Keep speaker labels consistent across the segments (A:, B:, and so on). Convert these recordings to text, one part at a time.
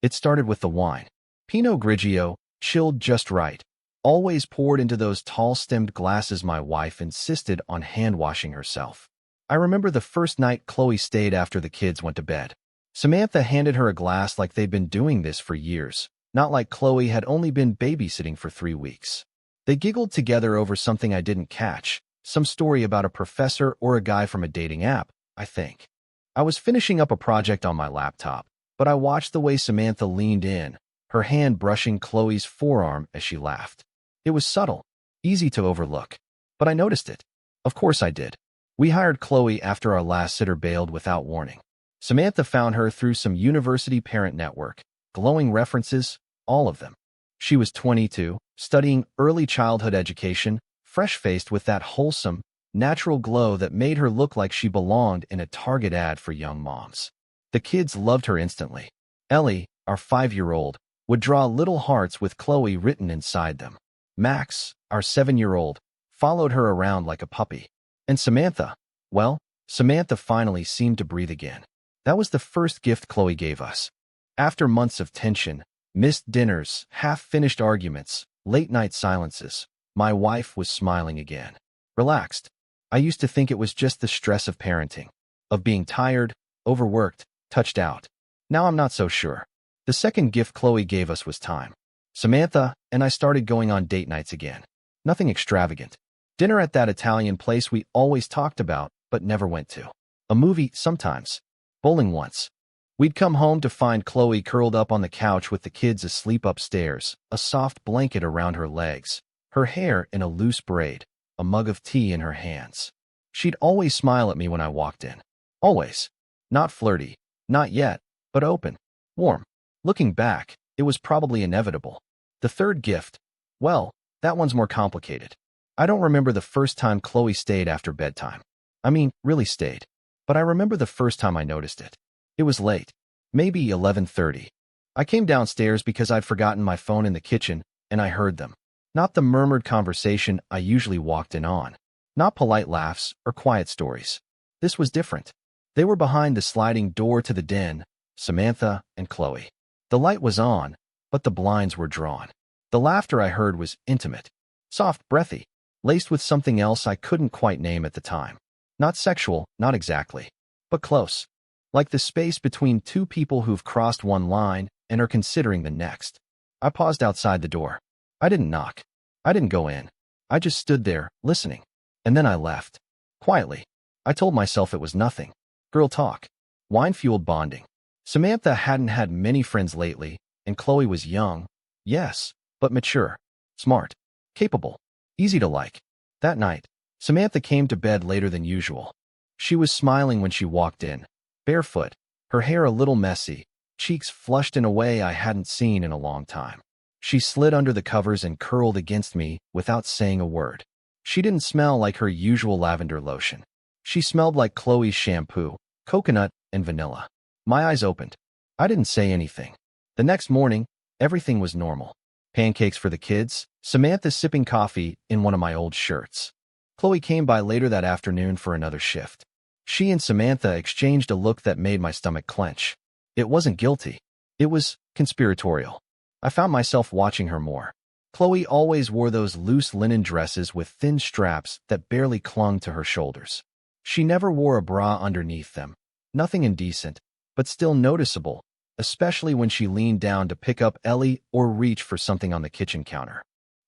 A: It started with the wine. Pinot Grigio, chilled just right, always poured into those tall-stemmed glasses. My wife insisted on hand-washing herself. I remember the first night Chloe stayed after the kids went to bed. Samantha handed her a glass like they'd been doing this for years, not like Chloe had only been babysitting for 3 weeks. They giggled together over something I didn't catch, some story about a professor or a guy from a dating app, I think. I was finishing up a project on my laptop, but I watched the way Samantha leaned in, her hand brushing Chloe's forearm as she laughed. It was subtle, easy to overlook, but I noticed it. Of course I did. We hired Chloe after our last sitter bailed without warning. Samantha found her through some university parent network, glowing references, all of them. She was 22, studying early childhood education, fresh-faced with that wholesome, natural glow that made her look like she belonged in a Target ad for young moms. The kids loved her instantly. Ellie, our 5-year-old, would draw little hearts with Chloe written inside them. Max, our 7-year-old, followed her around like a puppy. And Samantha, well, Samantha finally seemed to breathe again. That was the first gift Chloe gave us. After months of tension, missed dinners, half-finished arguments, late-night silences, my wife was smiling again. Relaxed. I used to think it was just the stress of parenting, of being tired, overworked, touched out. Now I'm not so sure. The second gift Chloe gave us was time. Samantha and I started going on date nights again. Nothing extravagant. Dinner at that Italian place we always talked about but never went to. A movie sometimes. Bowling once. We'd come home to find Chloe curled up on the couch with the kids asleep upstairs, a soft blanket around her legs, her hair in a loose braid, a mug of tea in her hands. She'd always smile at me when I walked in. Always. Not flirty. Not yet, but open. Warm. Looking back, it was probably inevitable. The third gift, well, that one's more complicated. I don't remember the first time Chloe stayed after bedtime. I mean, really stayed. But I remember the first time I noticed it. It was late. Maybe 11:30. I came downstairs because I'd forgotten my phone in the kitchen, and I heard them. Not the murmured conversation I usually walked in on. Not polite laughs or quiet stories. This was different. They were behind the sliding door to the den, Samantha and Chloe. The light was on, but the blinds were drawn. The laughter I heard was intimate, soft, breathy, laced with something else I couldn't quite name at the time. Not sexual, not exactly, but close. Like the space between two people who've crossed one line and are considering the next. I paused outside the door. I didn't knock. I didn't go in. I just stood there, listening. And then I left. Quietly. I told myself it was nothing. Girl talk. Wine-fueled bonding. Samantha hadn't had many friends lately, and Chloe was young, yes, but mature, smart, capable, easy to like. That night, Samantha came to bed later than usual. She was smiling when she walked in, barefoot, her hair a little messy, cheeks flushed in a way I hadn't seen in a long time. She slid under the covers and curled against me without saying a word. She didn't smell like her usual lavender lotion. She smelled like Chloe's shampoo, coconut, and vanilla. My eyes opened. I didn't say anything. The next morning, everything was normal. Pancakes for the kids, Samantha sipping coffee in one of my old shirts. Chloe came by later that afternoon for another shift. She and Samantha exchanged a look that made my stomach clench. It wasn't guilty. It was conspiratorial. I found myself watching her more. Chloe always wore those loose linen dresses with thin straps that barely clung to her shoulders. She never wore a bra underneath them. Nothing indecent, but still noticeable, especially when she leaned down to pick up Ellie or reach for something on the kitchen counter.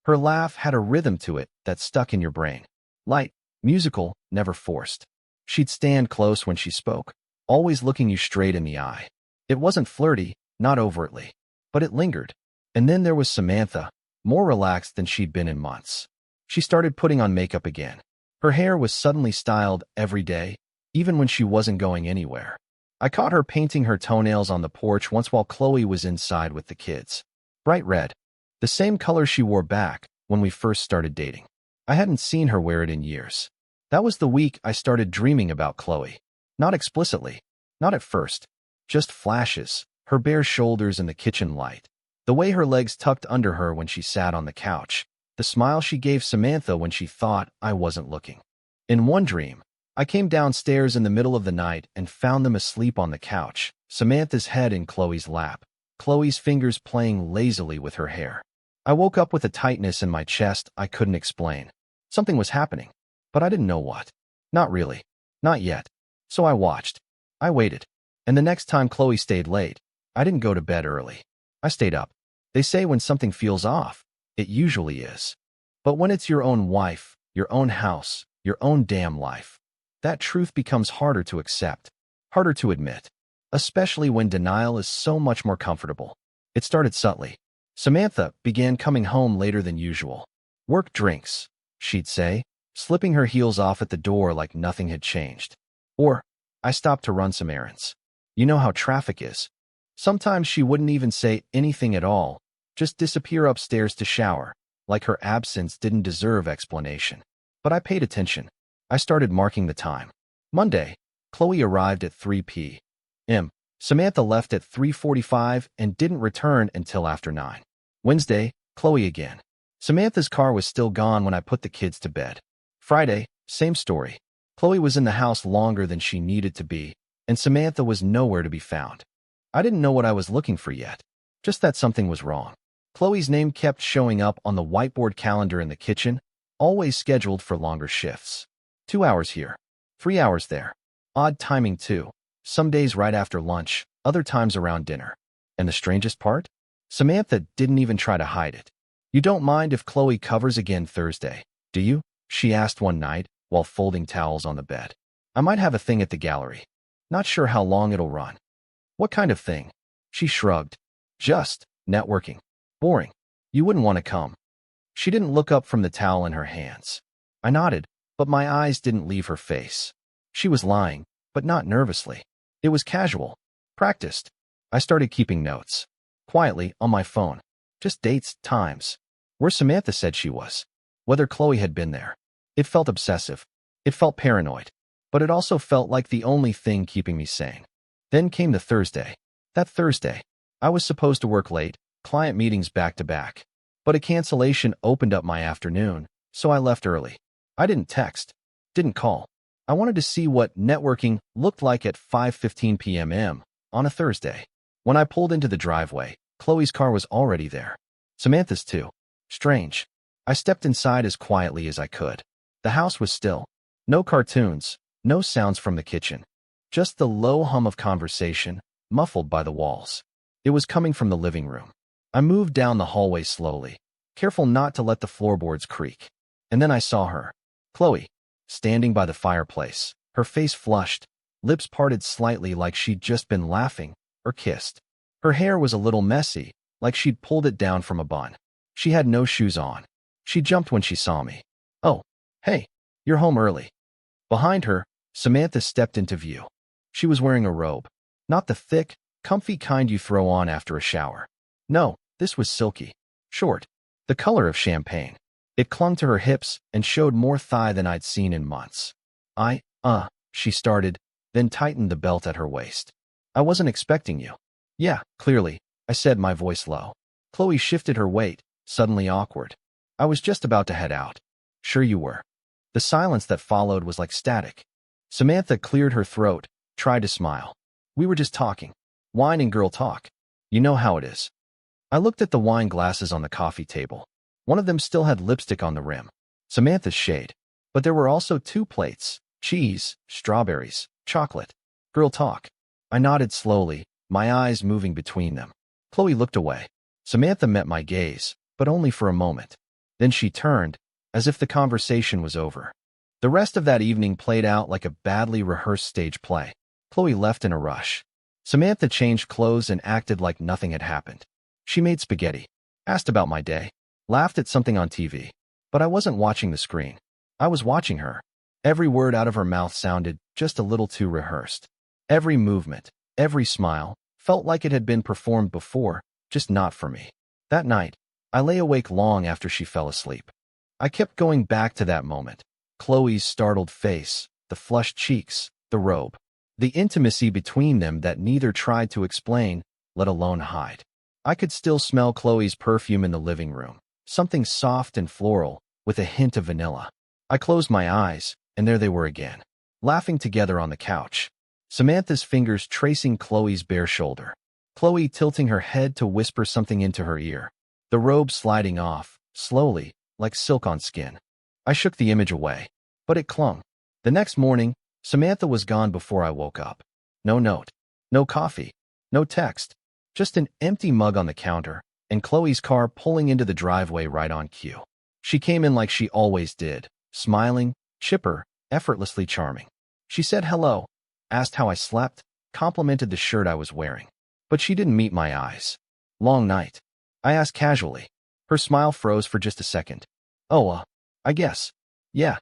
A: Her laugh had a rhythm to it that stuck in your brain. Light, musical, never forced. She'd stand close when she spoke, always looking you straight in the eye. It wasn't flirty, not overtly, but it lingered. And then there was Samantha, more relaxed than she'd been in months. She started putting on makeup again. Her hair was suddenly styled every day, even when she wasn't going anywhere. I caught her painting her toenails on the porch once while Chloe was inside with the kids. Bright red. The same color she wore back when we first started dating. I hadn't seen her wear it in years. That was the week I started dreaming about Chloe. Not explicitly. Not at first. Just flashes, her bare shoulders in the kitchen light. The way her legs tucked under her when she sat on the couch. The smile she gave Samantha when she thought I wasn't looking. In one dream, I came downstairs in the middle of the night and found them asleep on the couch, Samantha's head in Chloe's lap. Chloe's fingers playing lazily with her hair. I woke up with a tightness in my chest I couldn't explain. Something was happening, but I didn't know what. Not really. Not yet. So I watched. I waited. And the next time Chloe stayed late, I didn't go to bed early. I stayed up. They say when something feels off, it usually is. But when it's your own wife, your own house, your own damn life, that truth becomes harder to accept, harder to admit, especially when denial is so much more comfortable. It started subtly. Samantha began coming home later than usual. Work drinks, she'd say, slipping her heels off at the door like nothing had changed. Or, I stopped to run some errands. You know how traffic is. Sometimes she wouldn't even say anything at all, just disappear upstairs to shower, like her absence didn't deserve explanation. But I paid attention. I started marking the time. Monday, Chloe arrived at 3 p.m. Samantha left at 3:45 and didn't return until after 9. Wednesday, Chloe again. Samantha's car was still gone when I put the kids to bed. Friday, same story. Chloe was in the house longer than she needed to be, and Samantha was nowhere to be found. I didn't know what I was looking for yet, just that something was wrong. Chloe's name kept showing up on the whiteboard calendar in the kitchen, always scheduled for longer shifts. 2 hours here, 3 hours there. Odd timing too. Some days right after lunch, other times around dinner. And the strangest part? Samantha didn't even try to hide it. You don't mind if Chloe covers again Thursday, do you? She asked one night while folding towels on the bed. I might have a thing at the gallery. Not sure how long it'll run. What kind of thing? She shrugged. Just networking. Boring. You wouldn't want to come. She didn't look up from the towel in her hands. I nodded, but my eyes didn't leave her face. She was lying, but not nervously. It was casual. Practiced. I started keeping notes. Quietly, on my phone. Just dates, times. Where Samantha said she was. Whether Chloe had been there. It felt obsessive. It felt paranoid. But it also felt like the only thing keeping me sane. Then came the Thursday. That Thursday. I was supposed to work late, client meetings back to back. But a cancellation opened up my afternoon, so I left early. I didn't text. Didn't call. I wanted to see what networking looked like at 5:15 p.m. on a Thursday. When I pulled into the driveway, Chloe's car was already there. Samantha's too. Strange. I stepped inside as quietly as I could. The house was still. No cartoons, no sounds from the kitchen. Just the low hum of conversation, muffled by the walls. It was coming from the living room. I moved down the hallway slowly, careful not to let the floorboards creak. And then I saw her. Chloe. Standing by the fireplace, her face flushed, lips parted slightly like she'd just been laughing or kissed. Her hair was a little messy, like she'd pulled it down from a bun. She had no shoes on. She jumped when she saw me. Oh, hey, you're home early. Behind her, Samantha stepped into view. She was wearing a robe. Not the thick, comfy kind you throw on after a shower. No, this was silky. Short. The color of champagne. It clung to her hips and showed more thigh than I'd seen in months. She started, then tightened the belt at her waist. I wasn't expecting you. Yeah, clearly, I said, my voice low. Chloe shifted her weight, suddenly awkward. I was just about to head out. Sure you were. The silence that followed was like static. Samantha cleared her throat, tried to smile. We were just talking. Wine and girl talk. You know how it is. I looked at the wine glasses on the coffee table. One of them still had lipstick on the rim. Samantha's shade. But there were also 2 plates. Cheese, strawberries, chocolate. Girl talk. I nodded slowly, my eyes moving between them. Chloe looked away. Samantha met my gaze, but only for a moment. Then she turned, as if the conversation was over. The rest of that evening played out like a badly rehearsed stage play. Chloe left in a rush. Samantha changed clothes and acted like nothing had happened. She made spaghetti, asked about my day, laughed at something on TV. But I wasn't watching the screen. I was watching her. Every word out of her mouth sounded just a little too rehearsed. Every movement, every smile, felt like it had been performed before, just not for me. That night, I lay awake long after she fell asleep. I kept going back to that moment. Chloe's startled face, the flushed cheeks, the robe. The intimacy between them that neither tried to explain, let alone hide. I could still smell Chloe's perfume in the living room. Something soft and floral, with a hint of vanilla. I closed my eyes, and there they were again, laughing together on the couch. Samantha's fingers tracing Chloe's bare shoulder. Chloe tilting her head to whisper something into her ear. The robe sliding off, slowly, like silk on skin. I shook the image away, but it clung. The next morning, Samantha was gone before I woke up. No note, no coffee, no text, just an empty mug on the counter, and Chloe's car pulling into the driveway right on cue. She came in like she always did, smiling, chipper, effortlessly charming. She said hello, asked how I slept, complimented the shirt I was wearing. But she didn't meet my eyes. Long night. I asked casually. Her smile froze for just a second. Oh, I guess. Yeah.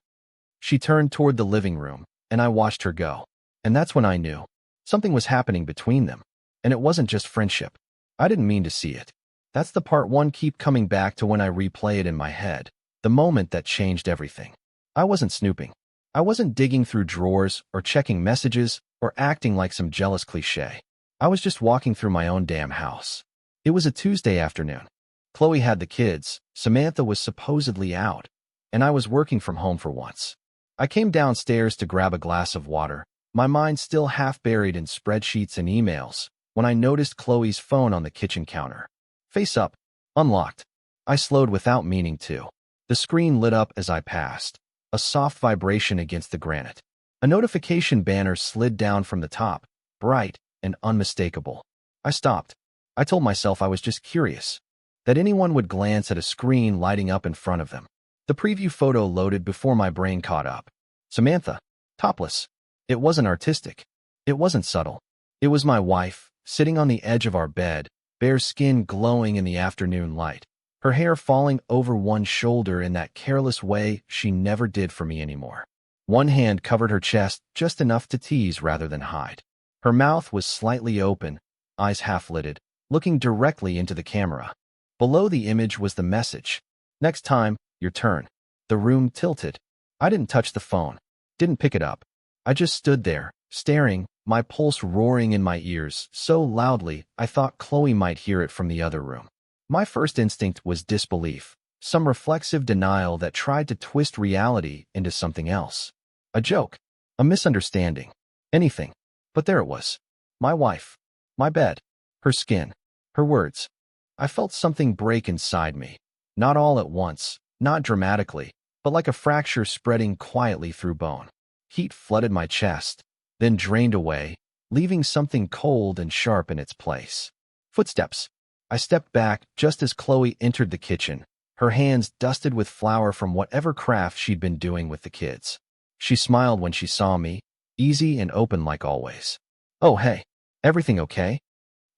A: She turned toward the living room, and I watched her go. And that's when I knew. Something was happening between them. And it wasn't just friendship. I didn't mean to see it. That's the part one keep coming back to when I replay it in my head. The moment that changed everything. I wasn't snooping. I wasn't digging through drawers or checking messages or acting like some jealous cliché. I was just walking through my own damn house. It was a Tuesday afternoon. Chloe had the kids, Samantha was supposedly out, and I was working from home for once. I came downstairs to grab a glass of water, my mind still half buried in spreadsheets and emails, when I noticed Chloe's phone on the kitchen counter. Face up, unlocked. I slowed without meaning to. The screen lit up as I passed, a soft vibration against the granite. A notification banner slid down from the top, bright and unmistakable. I stopped. I told myself I was just curious, that anyone would glance at a screen lighting up in front of them. The preview photo loaded before my brain caught up. Samantha, topless. It wasn't artistic. It wasn't subtle. It was my wife, sitting on the edge of our bed, bare skin glowing in the afternoon light, her hair falling over one shoulder in that careless way she never did for me anymore. One hand covered her chest just enough to tease rather than hide. Her mouth was slightly open, eyes half-lidded, looking directly into the camera. Below the image was the message. Next time, your turn. The room tilted. I didn't touch the phone. Didn't pick it up. I just stood there, staring, my pulse roaring in my ears so loudly I thought Chloe might hear it from the other room. My first instinct was disbelief, some reflexive denial that tried to twist reality into something else. A joke. A misunderstanding. Anything. But there it was. My wife. My bed. Her skin. Her words. I felt something break inside me. Not all at once, not dramatically, but like a fracture spreading quietly through bone. Heat flooded my chest, then drained away, leaving something cold and sharp in its place. Footsteps. I stepped back just as Chloe entered the kitchen, her hands dusted with flour from whatever craft she'd been doing with the kids. She smiled when she saw me, easy and open like always. Oh, hey, everything okay?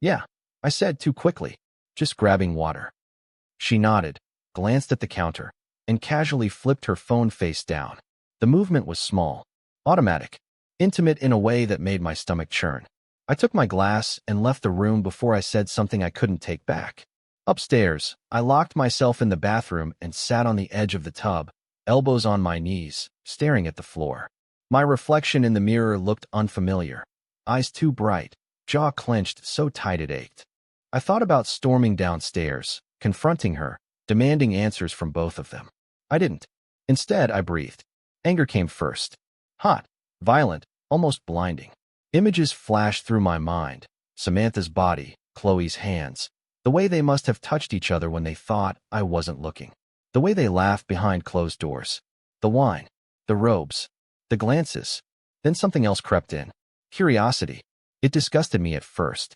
A: Yeah, I said too quickly, just grabbing water. She nodded, glanced at the counter, and casually flipped her phone face down. The movement was small, automatic, intimate in a way that made my stomach churn. I took my glass and left the room before I said something I couldn't take back. Upstairs, I locked myself in the bathroom and sat on the edge of the tub, elbows on my knees, staring at the floor. My reflection in the mirror looked unfamiliar. Eyes too bright, jaw clenched so tight it ached. I thought about storming downstairs, confronting her, demanding answers from both of them. I didn't. Instead, I breathed. Anger came first. Hot, violent, almost blinding. Images flashed through my mind. Samantha's body, Chloe's hands. The way they must have touched each other when they thought I wasn't looking. The way they laughed behind closed doors. The wine. The robes. The glances. Then something else crept in. Curiosity. It disgusted me at first.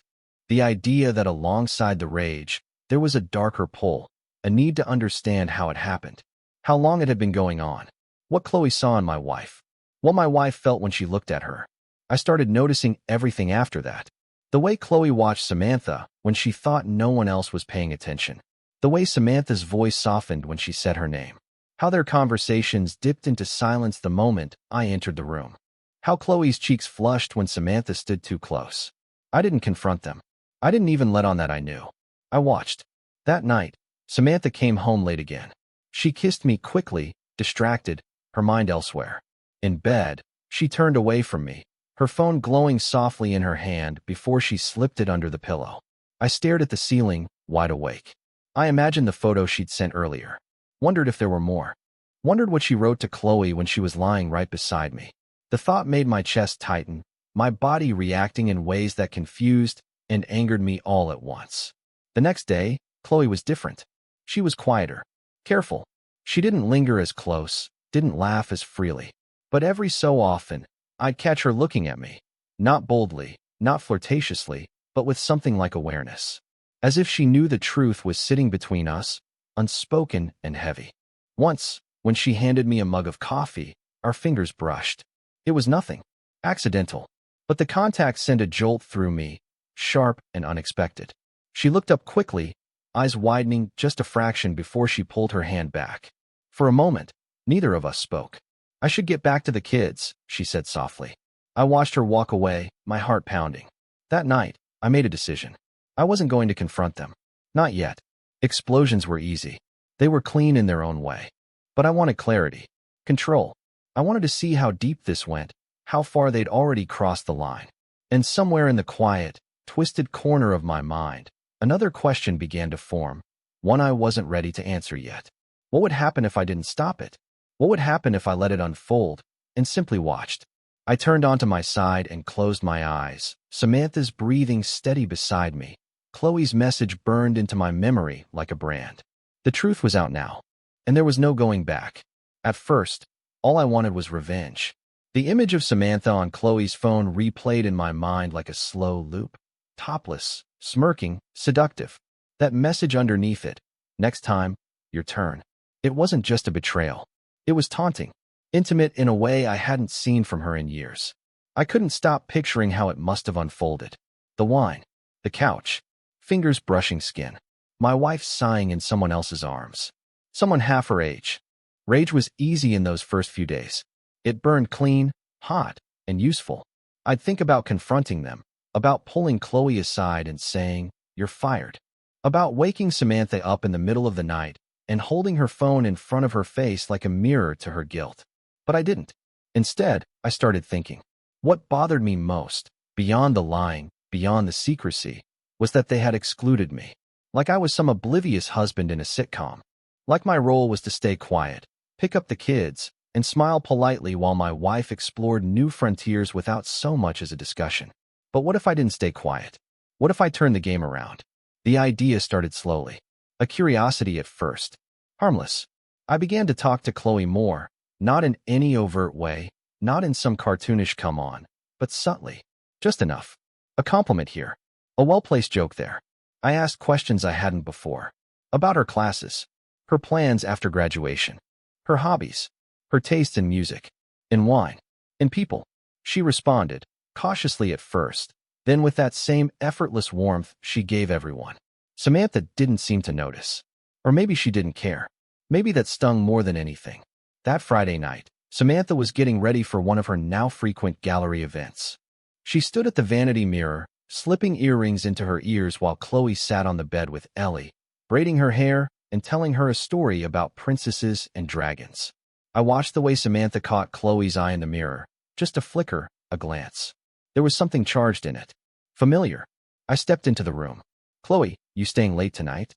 A: The idea that alongside the rage, there was a darker pull, a need to understand how it happened, how long it had been going on, what Chloe saw in my wife, what my wife felt when she looked at her. I started noticing everything after that. The way Chloe watched Samantha when she thought no one else was paying attention. The way Samantha's voice softened when she said her name. How their conversations dipped into silence the moment I entered the room. How Chloe's cheeks flushed when Samantha stood too close. I didn't confront them. I didn't even let on that I knew. I watched. That night, Samantha came home late again. She kissed me quickly, distracted, her mind elsewhere. In bed, she turned away from me, her phone glowing softly in her hand before she slipped it under the pillow. I stared at the ceiling, wide awake. I imagined the photo she'd sent earlier. Wondered if there were more. Wondered what she wrote to Chloe when she was lying right beside me. The thought made my chest tighten, my body reacting in ways that confused, and angered me all at once. The next day, Chloe was different. She was quieter, careful. She didn't linger as close, didn't laugh as freely. But every so often, I'd catch her looking at me, not boldly, not flirtatiously, but with something like awareness. As if she knew the truth was sitting between us, unspoken and heavy. Once, when she handed me a mug of coffee, our fingers brushed. It was nothing, accidental. But the contact sent a jolt through me, sharp and unexpected. She looked up quickly, eyes widening just a fraction before she pulled her hand back. For a moment, neither of us spoke. "I should get back to the kids," she said softly. I watched her walk away, my heart pounding. That night, I made a decision. I wasn't going to confront them. Not yet. Explosions were easy. They were clean in their own way. But I wanted clarity. Control. I wanted to see how deep this went, how far they'd already crossed the line. And somewhere in the quiet, twisted corner of my mind, another question began to form, one I wasn't ready to answer yet. What would happen if I didn't stop it? What would happen if I let it unfold and simply watched? I turned onto my side and closed my eyes, Samantha's breathing steady beside me. Chloe's message burned into my memory like a brand. The truth was out now, and there was no going back. At first, all I wanted was revenge. The image of Samantha on Chloe's phone replayed in my mind like a slow loop. Topless, smirking, seductive. That message underneath it, "Next time, your turn." It wasn't just a betrayal. It was taunting, intimate in a way I hadn't seen from her in years. I couldn't stop picturing how it must have unfolded. The wine, the couch, fingers brushing skin. My wife sighing in someone else's arms. Someone half her age. Rage was easy in those first few days. It burned clean, hot, and useful. I'd think about confronting them, about pulling Chloe aside and saying, "You're fired." About waking Samantha up in the middle of the night and holding her phone in front of her face like a mirror to her guilt. But I didn't. Instead, I started thinking. What bothered me most, beyond the lying, beyond the secrecy, was that they had excluded me. Like I was some oblivious husband in a sitcom. Like my role was to stay quiet, pick up the kids, and smile politely while my wife explored new frontiers without so much as a discussion. But what if I didn't stay quiet? What if I turned the game around? The idea started slowly. A curiosity at first. Harmless. I began to talk to Chloe more, not in any overt way, not in some cartoonish come on, but subtly. Just enough. A compliment here. A well-placed joke there. I asked questions I hadn't before. About her classes, her plans after graduation, her hobbies, her taste in music, in wine, in people. She responded, cautiously at first, then with that same effortless warmth she gave everyone. Samantha didn't seem to notice. Or maybe she didn't care. Maybe that stung more than anything. That Friday night, Samantha was getting ready for one of her now-frequent gallery events. She stood at the vanity mirror, slipping earrings into her ears while Chloe sat on the bed with Ellie, braiding her hair and telling her a story about princesses and dragons. I watched the way Samantha caught Chloe's eye in the mirror, just a flicker, a glance. There was something charged in it. Familiar. I stepped into the room. "Chloe, you staying late tonight?"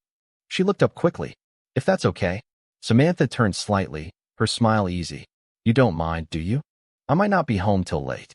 A: She looked up quickly. "If that's okay." Samantha turned slightly, her smile easy. "You don't mind, do you? I might not be home till late."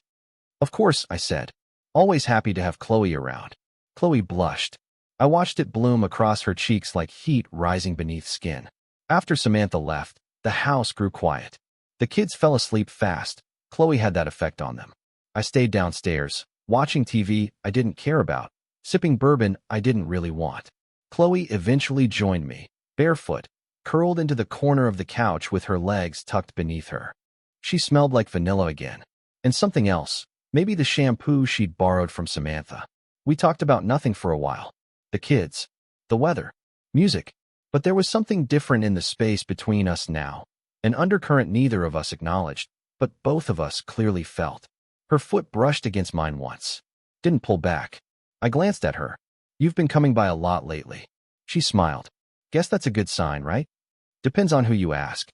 A: "Of course," I said. Always happy to have Chloe around. Chloe blushed. I watched it bloom across her cheeks like heat rising beneath skin. After Samantha left, the house grew quiet. The kids fell asleep fast. Chloe had that effect on them. I stayed downstairs, watching TV I didn't care about, sipping bourbon I didn't really want. Chloe eventually joined me, barefoot, curled into the corner of the couch with her legs tucked beneath her. She smelled like vanilla again. And something else, maybe the shampoo she'd borrowed from Samantha. We talked about nothing for a while. The kids, the weather, music. But there was something different in the space between us now, an undercurrent neither of us acknowledged, but both of us clearly felt. Her foot brushed against mine once. Didn't pull back. I glanced at her. "You've been coming by a lot lately." She smiled. "Guess that's a good sign, right?" "Depends on who you ask."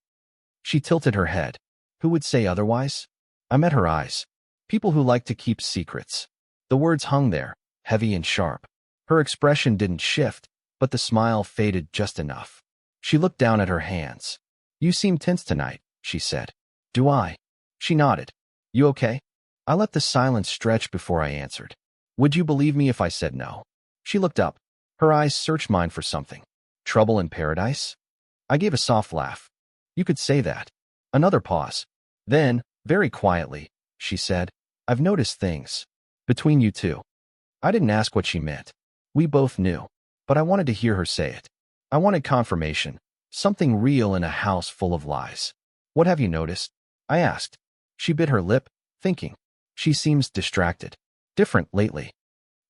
A: She tilted her head. Who would say otherwise? I met her eyes. People who like to keep secrets. The words hung there, heavy and sharp. Her expression didn't shift, but the smile faded just enough. She looked down at her hands. "You seem tense tonight," she said. "Do I?" She nodded. "You okay?" I let the silence stretch before I answered. Would you believe me if I said no? She looked up. Her eyes searched mine for something. Trouble in paradise? I gave a soft laugh. You could say that. Another pause. Then, very quietly, she said, I've noticed things. Between you two. I didn't ask what she meant. We both knew. But I wanted to hear her say it. I wanted confirmation. Something real in a house full of lies. What have you noticed? I asked. She bit her lip, thinking. She seems distracted. Different lately.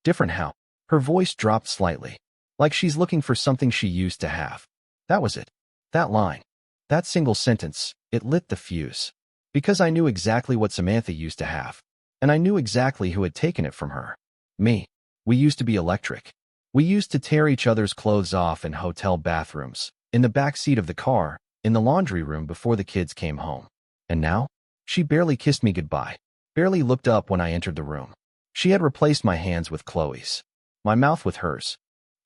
A: Different how? Her voice dropped slightly. Like she's looking for something she used to have. That was it. That line. That single sentence, it lit the fuse. Because I knew exactly what Samantha used to have. And I knew exactly who had taken it from her. Me. We used to be electric. We used to tear each other's clothes off in hotel bathrooms, in the back seat of the car, in the laundry room before the kids came home. And now? She barely kissed me goodbye, barely looked up when I entered the room. She had replaced my hands with Chloe's, my mouth with hers.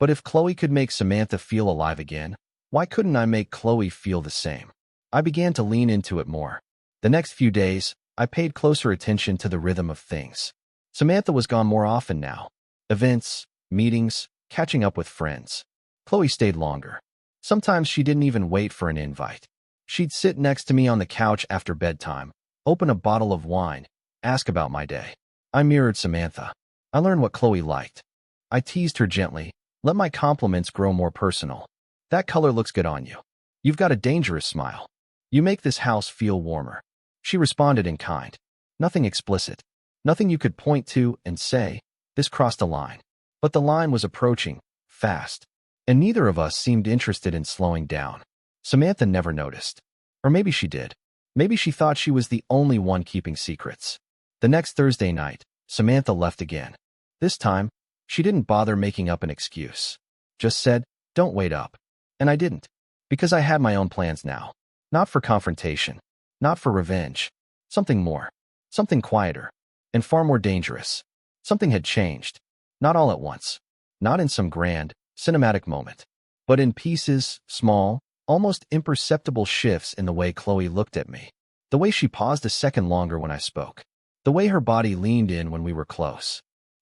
A: But if Chloe could make Samantha feel alive again, why couldn't I make Chloe feel the same? I began to lean into it more. The next few days, I paid closer attention to the rhythm of things. Samantha was gone more often now. Events, meetings, catching up with friends. Chloe stayed longer. Sometimes she didn't even wait for an invite. She'd sit next to me on the couch after bedtime, open a bottle of wine, ask about my day. I mirrored Samantha. I learned what Chloe liked. I teased her gently, let my compliments grow more personal. That color looks good on you. You've got a dangerous smile. You make this house feel warmer. She responded in kind. Nothing explicit. Nothing you could point to and say, this crossed a line. But the line was approaching, fast. And neither of us seemed interested in slowing down. Samantha never noticed. Or maybe she did. Maybe she thought she was the only one keeping secrets. The next Thursday night, Samantha left again. This time, she didn't bother making up an excuse. Just said, don't wait up. And I didn't. Because I had my own plans now. Not for confrontation. Not for revenge. Something more. Something quieter. And far more dangerous. Something had changed. Not all at once. Not in some grand, cinematic moment. But in pieces, small, almost imperceptible shifts in the way Chloe looked at me. The way she paused a second longer when I spoke. The way her body leaned in when we were close.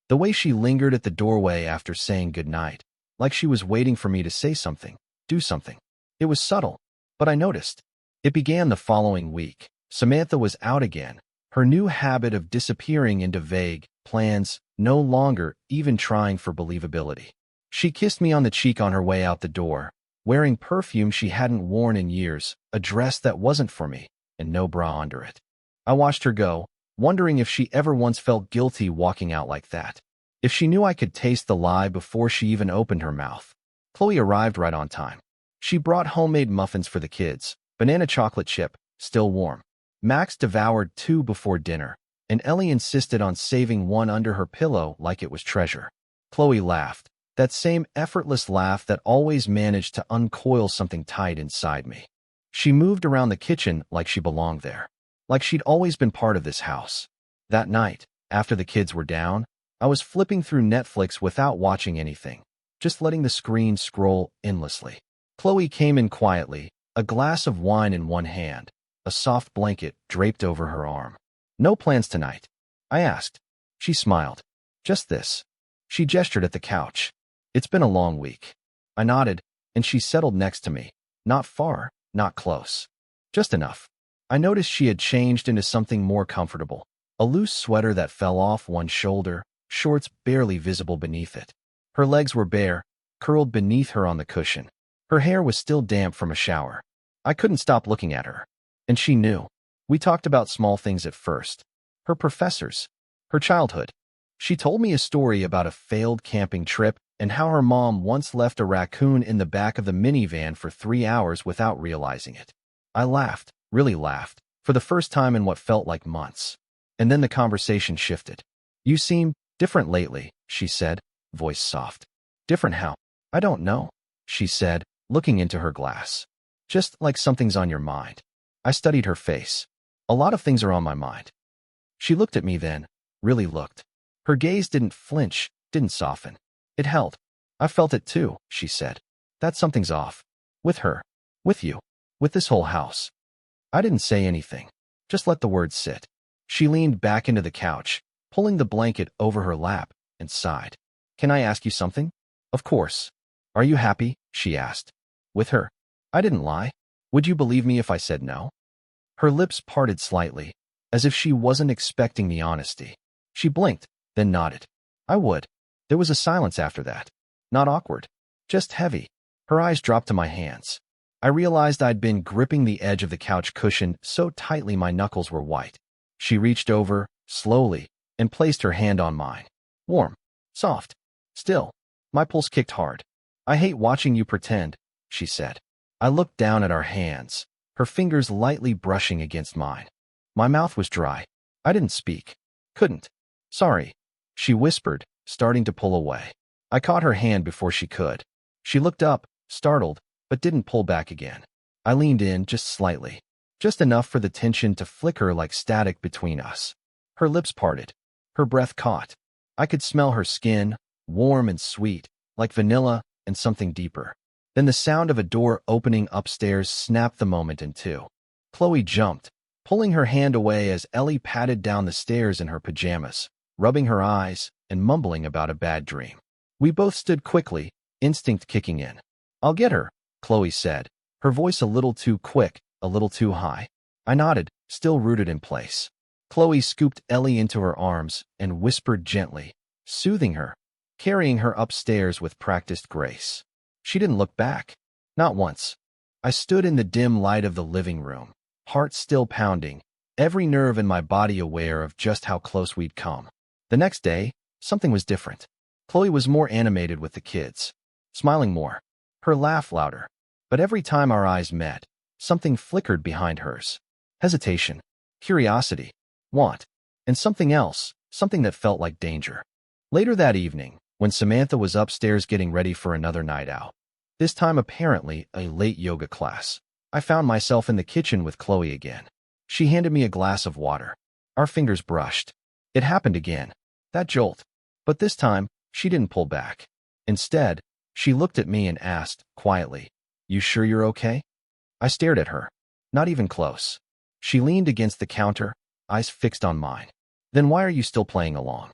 A: The way she lingered at the doorway after saying goodnight, like she was waiting for me to say something, do something. It was subtle, but I noticed. It began the following week. Samantha was out again, her new habit of disappearing into vague plans, no longer even trying for believability. She kissed me on the cheek on her way out the door, wearing perfume she hadn't worn in years, a dress that wasn't for me, and no bra under it. I watched her go, wondering if she ever once felt guilty walking out like that. If she knew I could taste the lie before she even opened her mouth. Chloe arrived right on time. She brought homemade muffins for the kids, banana chocolate chip, still warm. Max devoured 2 before dinner, and Ellie insisted on saving one under her pillow like it was treasure. Chloe laughed, that same effortless laugh that always managed to uncoil something tight inside me. She moved around the kitchen like she belonged there. Like she'd always been part of this house. That night, after the kids were down, I was flipping through Netflix without watching anything, just letting the screen scroll endlessly. Chloe came in quietly, a glass of wine in one hand, a soft blanket draped over her arm. No plans tonight? I asked. She smiled. Just this. She gestured at the couch. It's been a long week. I nodded, and she settled next to me. Not far, not close. Just enough. I noticed she had changed into something more comfortable. A loose sweater that fell off one shoulder, shorts barely visible beneath it. Her legs were bare, curled beneath her on the cushion. Her hair was still damp from a shower. I couldn't stop looking at her. And she knew. We talked about small things at first. Her professors. Her childhood. She told me a story about a failed camping trip and how her mom once left a raccoon in the back of the minivan for 3 hours without realizing it. I laughed, really laughed, for the first time in what felt like months. And then the conversation shifted. You seem different lately, she said, voice soft. Different how? I don't know, she said, looking into her glass. Just like something's on your mind. I studied her face. A lot of things are on my mind. She looked at me then, really looked. Her gaze didn't flinch, didn't soften. It held. I felt it too, she said. That something's off. With her. With you. With this whole house. I didn't say anything. Just let the words sit. She leaned back into the couch, pulling the blanket over her lap, and sighed. "Can I ask you something?" "Of course." "Are you happy?" she asked. "With her?" I didn't lie. "Would you believe me if I said no?" Her lips parted slightly, as if she wasn't expecting the honesty. She blinked, then nodded. "I would." There was a silence after that. Not awkward, just heavy. Her eyes dropped to my hands. I realized I'd been gripping the edge of the couch cushion so tightly my knuckles were white. She reached over, slowly, and placed her hand on mine. Warm, soft, still. My pulse kicked hard. "I hate watching you pretend," she said. I looked down at our hands, her fingers lightly brushing against mine. My mouth was dry. I didn't speak. Couldn't. "Sorry," she whispered, starting to pull away. I caught her hand before she could. She looked up, startled, but didn't pull back again. I leaned in just slightly, just enough for the tension to flicker like static between us. Her lips parted. Her breath caught. I could smell her skin, warm and sweet, like vanilla and something deeper. Then the sound of a door opening upstairs snapped the moment in two. Chloe jumped, pulling her hand away as Ellie patted down the stairs in her pajamas, rubbing her eyes and mumbling about a bad dream. We both stood quickly, instinct kicking in. "I'll get her," Chloe said, her voice a little too quick, a little too high. I nodded, still rooted in place. Chloe scooped Ellie into her arms and whispered gently, soothing her, carrying her upstairs with practiced grace. She didn't look back. Not once. I stood in the dim light of the living room, heart still pounding, every nerve in my body aware of just how close we'd come. The next day, something was different. Chloe was more animated with the kids, smiling more, her laugh louder. But every time our eyes met, something flickered behind hers. Hesitation, curiosity, want, and something else, something that felt like danger. Later that evening, when Samantha was upstairs getting ready for another night out, this time apparently a late yoga class, I found myself in the kitchen with Chloe again. She handed me a glass of water. Our fingers brushed. It happened again. That jolt. But this time, she didn't pull back. Instead, she looked at me and asked, quietly, "You sure you're okay?" I stared at her. Not even close. She leaned against the counter, eyes fixed on mine. "Then why are you still playing along?"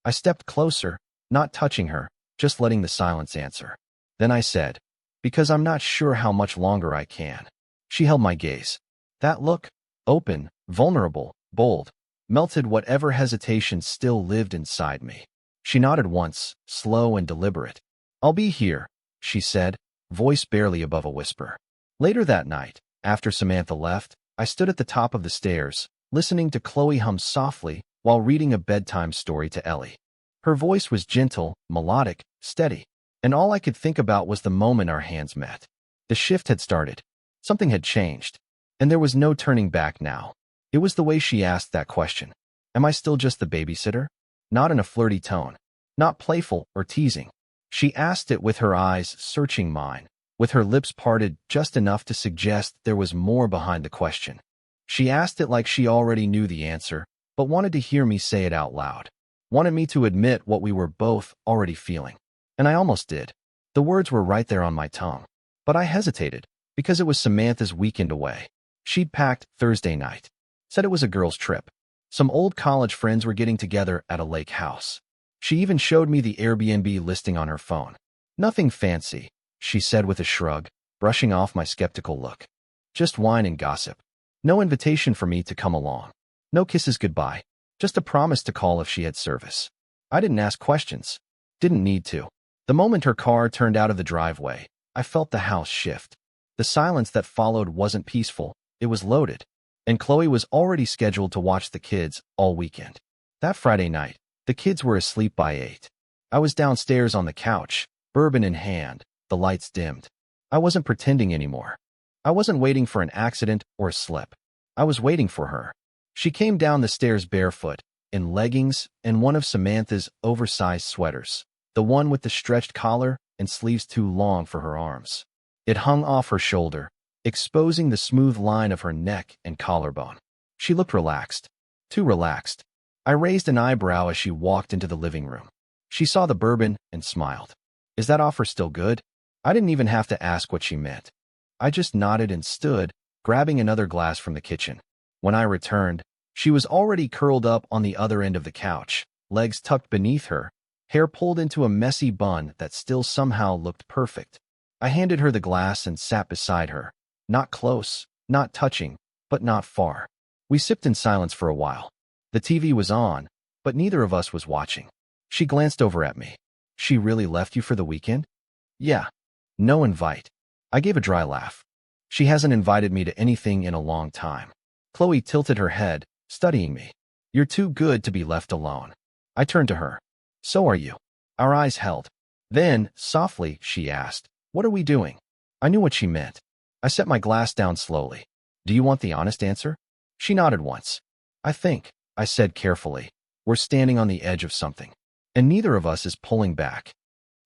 A: I stepped closer, not touching her, just letting the silence answer. Then I said, "Because I'm not sure how much longer I can." She held my gaze. That look, open, vulnerable, bold, melted whatever hesitation still lived inside me. She nodded once, slow and deliberate. "I'll be here," she said, voice barely above a whisper. Later that night, after Samantha left, I stood at the top of the stairs, listening to Chloe hum softly while reading a bedtime story to Ellie. Her voice was gentle, melodic, steady, and all I could think about was the moment our hands met. The shift had started. Something had changed, and there was no turning back now. It was the way she asked that question. Am I still just the babysitter? Not in a flirty tone, not playful or teasing. She asked it with her eyes searching mine, with her lips parted just enough to suggest there was more behind the question. She asked it like she already knew the answer, but wanted to hear me say it out loud. Wanted me to admit what we were both already feeling. And I almost did. The words were right there on my tongue. But I hesitated, because it was Samantha's weekend away. She'd packed Thursday night. Said it was a girls' trip. Some old college friends were getting together at a lake house. She even showed me the Airbnb listing on her phone. "Nothing fancy," she said with a shrug, brushing off my skeptical look. "Just wine and gossip. No invitation for me to come along. No kisses goodbye. Just a promise to call if she had service." I didn't ask questions. Didn't need to. The moment her car turned out of the driveway, I felt the house shift. The silence that followed wasn't peaceful. It was loaded. And Chloe was already scheduled to watch the kids all weekend. That Friday night, the kids were asleep by 8. I was downstairs on the couch, bourbon in hand, the lights dimmed. I wasn't pretending anymore. I wasn't waiting for an accident or a slip. I was waiting for her. She came down the stairs barefoot, in leggings and one of Samantha's oversized sweaters, the one with the stretched collar and sleeves too long for her arms. It hung off her shoulder, exposing the smooth line of her neck and collarbone. She looked relaxed. Too relaxed. I raised an eyebrow as she walked into the living room. She saw the bourbon and smiled. "Is that offer still good?" I didn't even have to ask what she meant. I just nodded and stood, grabbing another glass from the kitchen. When I returned, she was already curled up on the other end of the couch, legs tucked beneath her, hair pulled into a messy bun that still somehow looked perfect. I handed her the glass and sat beside her. Not close, not touching, but not far. We sipped in silence for a while. The TV was on, but neither of us was watching. She glanced over at me. She really left you for the weekend? Yeah. No invite. I gave a dry laugh. She hasn't invited me to anything in a long time. Chloe tilted her head, studying me. You're too good to be left alone. I turned to her. So are you. Our eyes held. Then, softly, she asked, what are we doing? I knew what she meant. I set my glass down slowly. Do you want the honest answer? She nodded once. I think, I said carefully, we're standing on the edge of something, and neither of us is pulling back.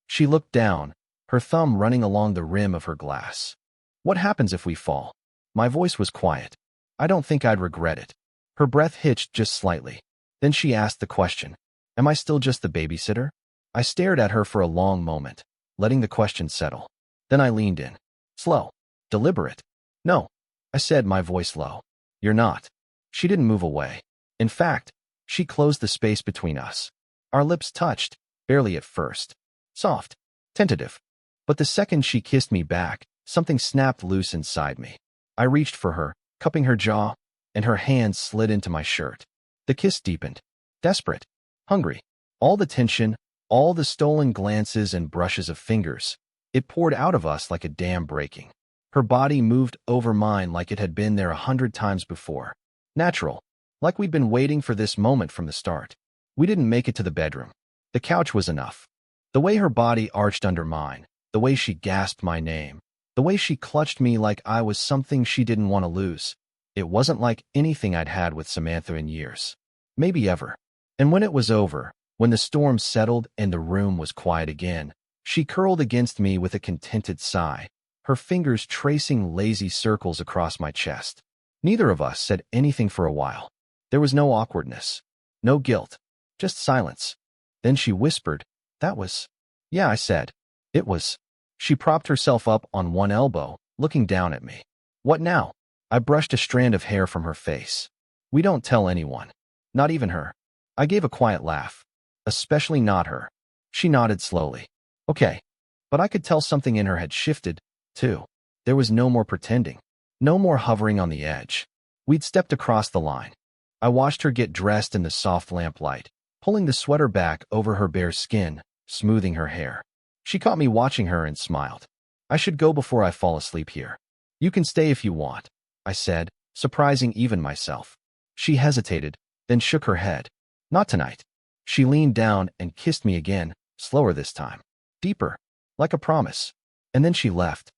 A: She looked down, her thumb running along the rim of her glass. What happens if we fall? My voice was quiet. I don't think I'd regret it. Her breath hitched just slightly. Then she asked the question, am I still just the babysitter? I stared at her for a long moment, letting the question settle. Then I leaned in. Slow. Deliberate. No, I said, my voice low. You're not. She didn't move away. In fact, she closed the space between us. Our lips touched, barely at first. Soft. Tentative. But the second she kissed me back, something snapped loose inside me. I reached for her, cupping her jaw, and her hand slid into my shirt. The kiss deepened. Desperate. Hungry. All the tension, all the stolen glances and brushes of fingers. It poured out of us like a dam breaking. Her body moved over mine like it had been there 100 times before. Natural. Like we'd been waiting for this moment from the start. We didn't make it to the bedroom. The couch was enough. The way her body arched under mine, the way she gasped my name, the way she clutched me like I was something she didn't want to lose. It wasn't like anything I'd had with Samantha in years. Maybe ever. And when it was over, when the storm settled and the room was quiet again, she curled against me with a contented sigh, her fingers tracing lazy circles across my chest. Neither of us said anything for a while. There was no awkwardness, no guilt, just silence. Then she whispered, that was... Yeah, I said. It was. She propped herself up on one elbow, looking down at me. What now? I brushed a strand of hair from her face. We don't tell anyone. Not even her. I gave a quiet laugh. Especially not her. She nodded slowly. Okay. But I could tell something in her had shifted, too. There was no more pretending. No more hovering on the edge. We'd stepped across the line. I watched her get dressed in the soft lamplight, pulling the sweater back over her bare skin, smoothing her hair. She caught me watching her and smiled. I should go before I fall asleep here. You can stay if you want, I said, surprising even myself. She hesitated, then shook her head. Not tonight. She leaned down and kissed me again, slower this time. Deeper, like a promise. And then she left.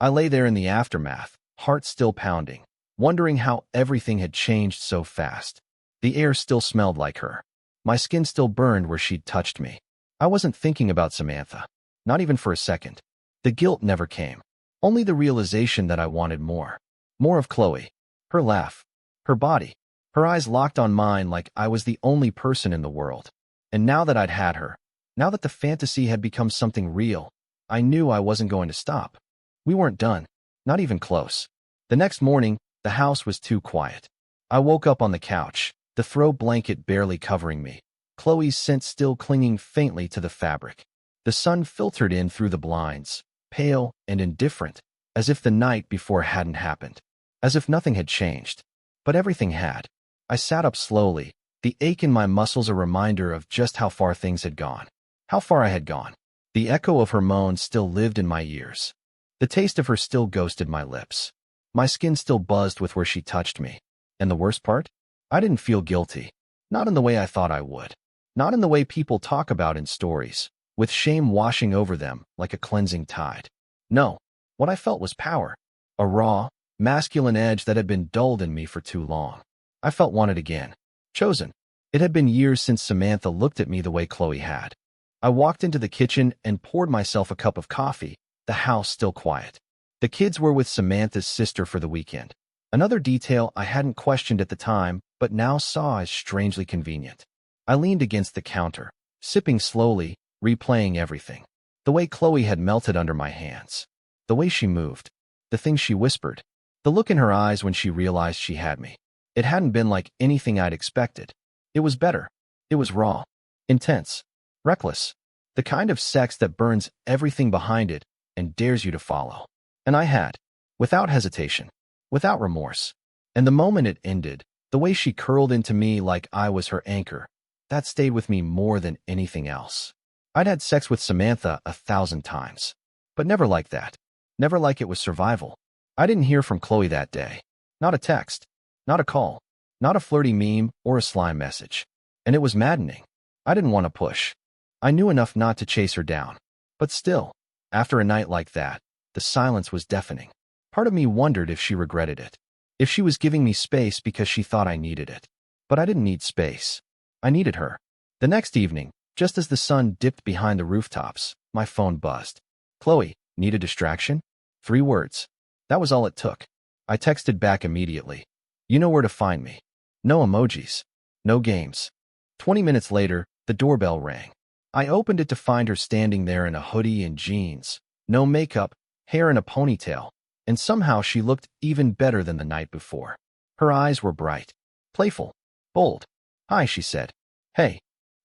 A: I lay there in the aftermath, heart still pounding, wondering how everything had changed so fast. The air still smelled like her. My skin still burned where she'd touched me. I wasn't thinking about Samantha. Not even for a second. The guilt never came. Only the realization that I wanted more. More of Chloe. Her laugh. Her body. Her eyes locked on mine like I was the only person in the world. And now that I'd had her, now that the fantasy had become something real, I knew I wasn't going to stop. We weren't done. Not even close. The next morning, the house was too quiet. I woke up on the couch, the throw blanket barely covering me, Chloe's scent still clinging faintly to the fabric. The sun filtered in through the blinds, pale and indifferent, as if the night before hadn't happened, as if nothing had changed. But everything had. I sat up slowly, the ache in my muscles a reminder of just how far things had gone. How far I had gone. The echo of her moans still lived in my ears. The taste of her still ghosted my lips. My skin still buzzed with where she touched me. And the worst part? I didn't feel guilty. Not in the way I thought I would. Not in the way people talk about in stories, with shame washing over them like a cleansing tide. No, what I felt was power. A raw, masculine edge that had been dulled in me for too long. I felt wanted again. Chosen. It had been years since Samantha looked at me the way Chloe had. I walked into the kitchen and poured myself a cup of coffee, the house still quiet. The kids were with Samantha's sister for the weekend. Another detail I hadn't questioned at the time, but now saw as strangely convenient. I leaned against the counter, sipping slowly, replaying everything. The way Chloe had melted under my hands. The way she moved. The things she whispered. The look in her eyes when she realized she had me. It hadn't been like anything I'd expected. It was better. It was raw. Intense. Reckless. The kind of sex that burns everything behind it and dares you to follow. And I had. Without hesitation. Without remorse. And the moment it ended, the way she curled into me like I was her anchor, that stayed with me more than anything else. I'd had sex with Samantha 1,000 times. But never like that. Never like it was survival. I didn't hear from Chloe that day. Not a text. Not a call. Not a flirty meme or a slime message. And it was maddening. I didn't want to push. I knew enough not to chase her down. But still, after a night like that, the silence was deafening. Part of me wondered if she regretted it. If she was giving me space because she thought I needed it. But I didn't need space. I needed her. The next evening, just as the sun dipped behind the rooftops, my phone buzzed. Chloe, need a distraction? 3 words. That was all it took. I texted back immediately. You know where to find me. No emojis. No games. 20 minutes later, the doorbell rang. I opened it to find her standing there in a hoodie and jeans. No makeup, hair in a ponytail, and somehow she looked even better than the night before. Her eyes were bright, playful, bold. Hi, she said. Hey.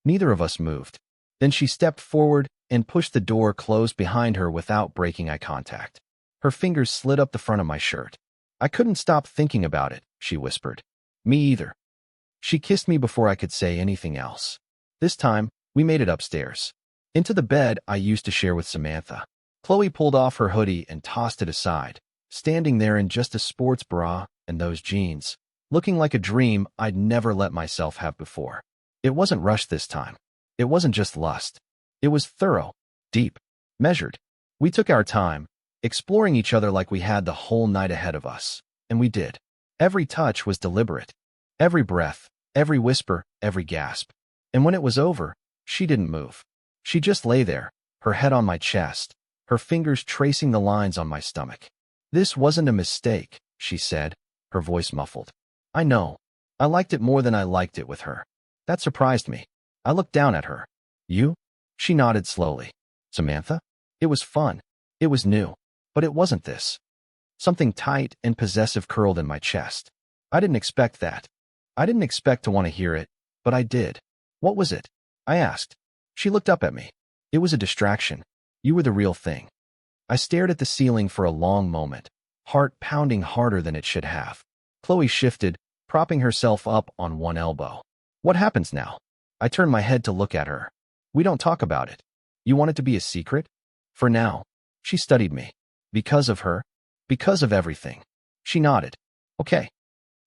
A: Neither of us moved. Then she stepped forward and pushed the door closed behind her without breaking eye contact. Her fingers slid up the front of my shirt. I couldn't stop thinking about it, she whispered. Me either. She kissed me before I could say anything else. This time, we made it upstairs. Into the bed I used to share with Samantha. Chloe pulled off her hoodie and tossed it aside, standing there in just a sports bra and those jeans, looking like a dream I'd never let myself have before. It wasn't rushed this time. It wasn't just lust. It was thorough, deep, measured. We took our time, exploring each other like we had the whole night ahead of us. And we did. Every touch was deliberate. Every breath, every whisper, every gasp. And when it was over, she didn't move. She just lay there, her head on my chest, her fingers tracing the lines on my stomach. This wasn't a mistake, she said, her voice muffled. I know. I liked it more than I liked it with her. That surprised me. I looked down at her. You? She nodded slowly. Samantha? It was fun. It was new. But it wasn't this. Something tight and possessive curled in my chest. I didn't expect that. I didn't expect to want to hear it, but I did. What was it? I asked. She looked up at me. It was a distraction. You were the real thing. I stared at the ceiling for a long moment, heart pounding harder than it should have. Chloe shifted, propping herself up on one elbow. What happens now? I turned my head to look at her. We don't talk about it. You want it to be a secret? For now. She studied me. Because of her? Because of everything. She nodded. Okay.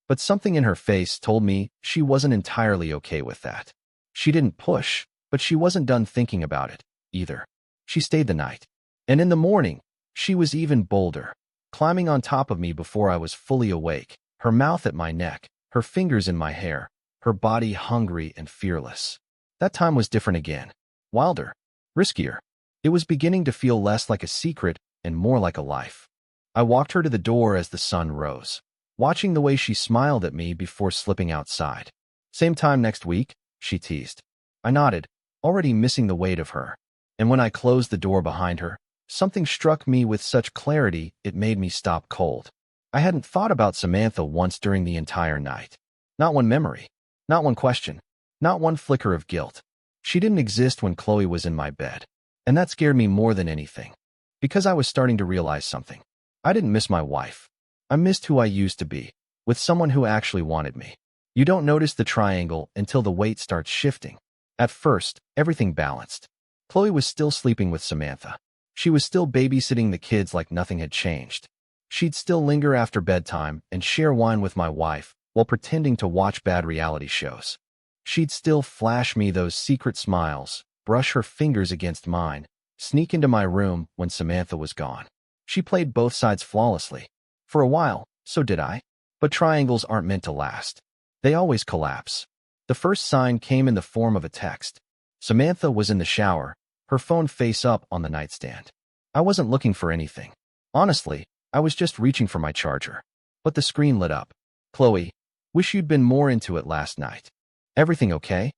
A: But something in her face told me she wasn't entirely okay with that. She didn't push, but she wasn't done thinking about it, either. She stayed the night. And in the morning, she was even bolder, climbing on top of me before I was fully awake, her mouth at my neck, her fingers in my hair, her body hungry and fearless. That time was different again. Wilder. Riskier. It was beginning to feel less like a secret and more like a life. I walked her to the door as the sun rose, watching the way she smiled at me before slipping outside. Same time next week? She teased. I nodded, already missing the weight of her. And when I closed the door behind her, something struck me with such clarity it made me stop cold. I hadn't thought about Samantha once during the entire night. Not one memory. Not one question. Not one flicker of guilt. She didn't exist when Chloe was in my bed. And that scared me more than anything. Because I was starting to realize something. I didn't miss my wife. I missed who I used to be, with someone who actually wanted me. You don't notice the triangle until the weight starts shifting. At first, everything balanced. Chloe was still sleeping with Samantha. She was still babysitting the kids like nothing had changed. She'd still linger after bedtime and share wine with my wife while pretending to watch bad reality shows. She'd still flash me those secret smiles, brush her fingers against mine, sneak into my room when Samantha was gone. She played both sides flawlessly. For a while, so did I. But triangles aren't meant to last. They always collapse. The first sign came in the form of a text. Samantha was in the shower, her phone face up on the nightstand. I wasn't looking for anything. Honestly, I was just reaching for my charger. But the screen lit up. Chloe, wish you'd been more into it last night. Everything okay?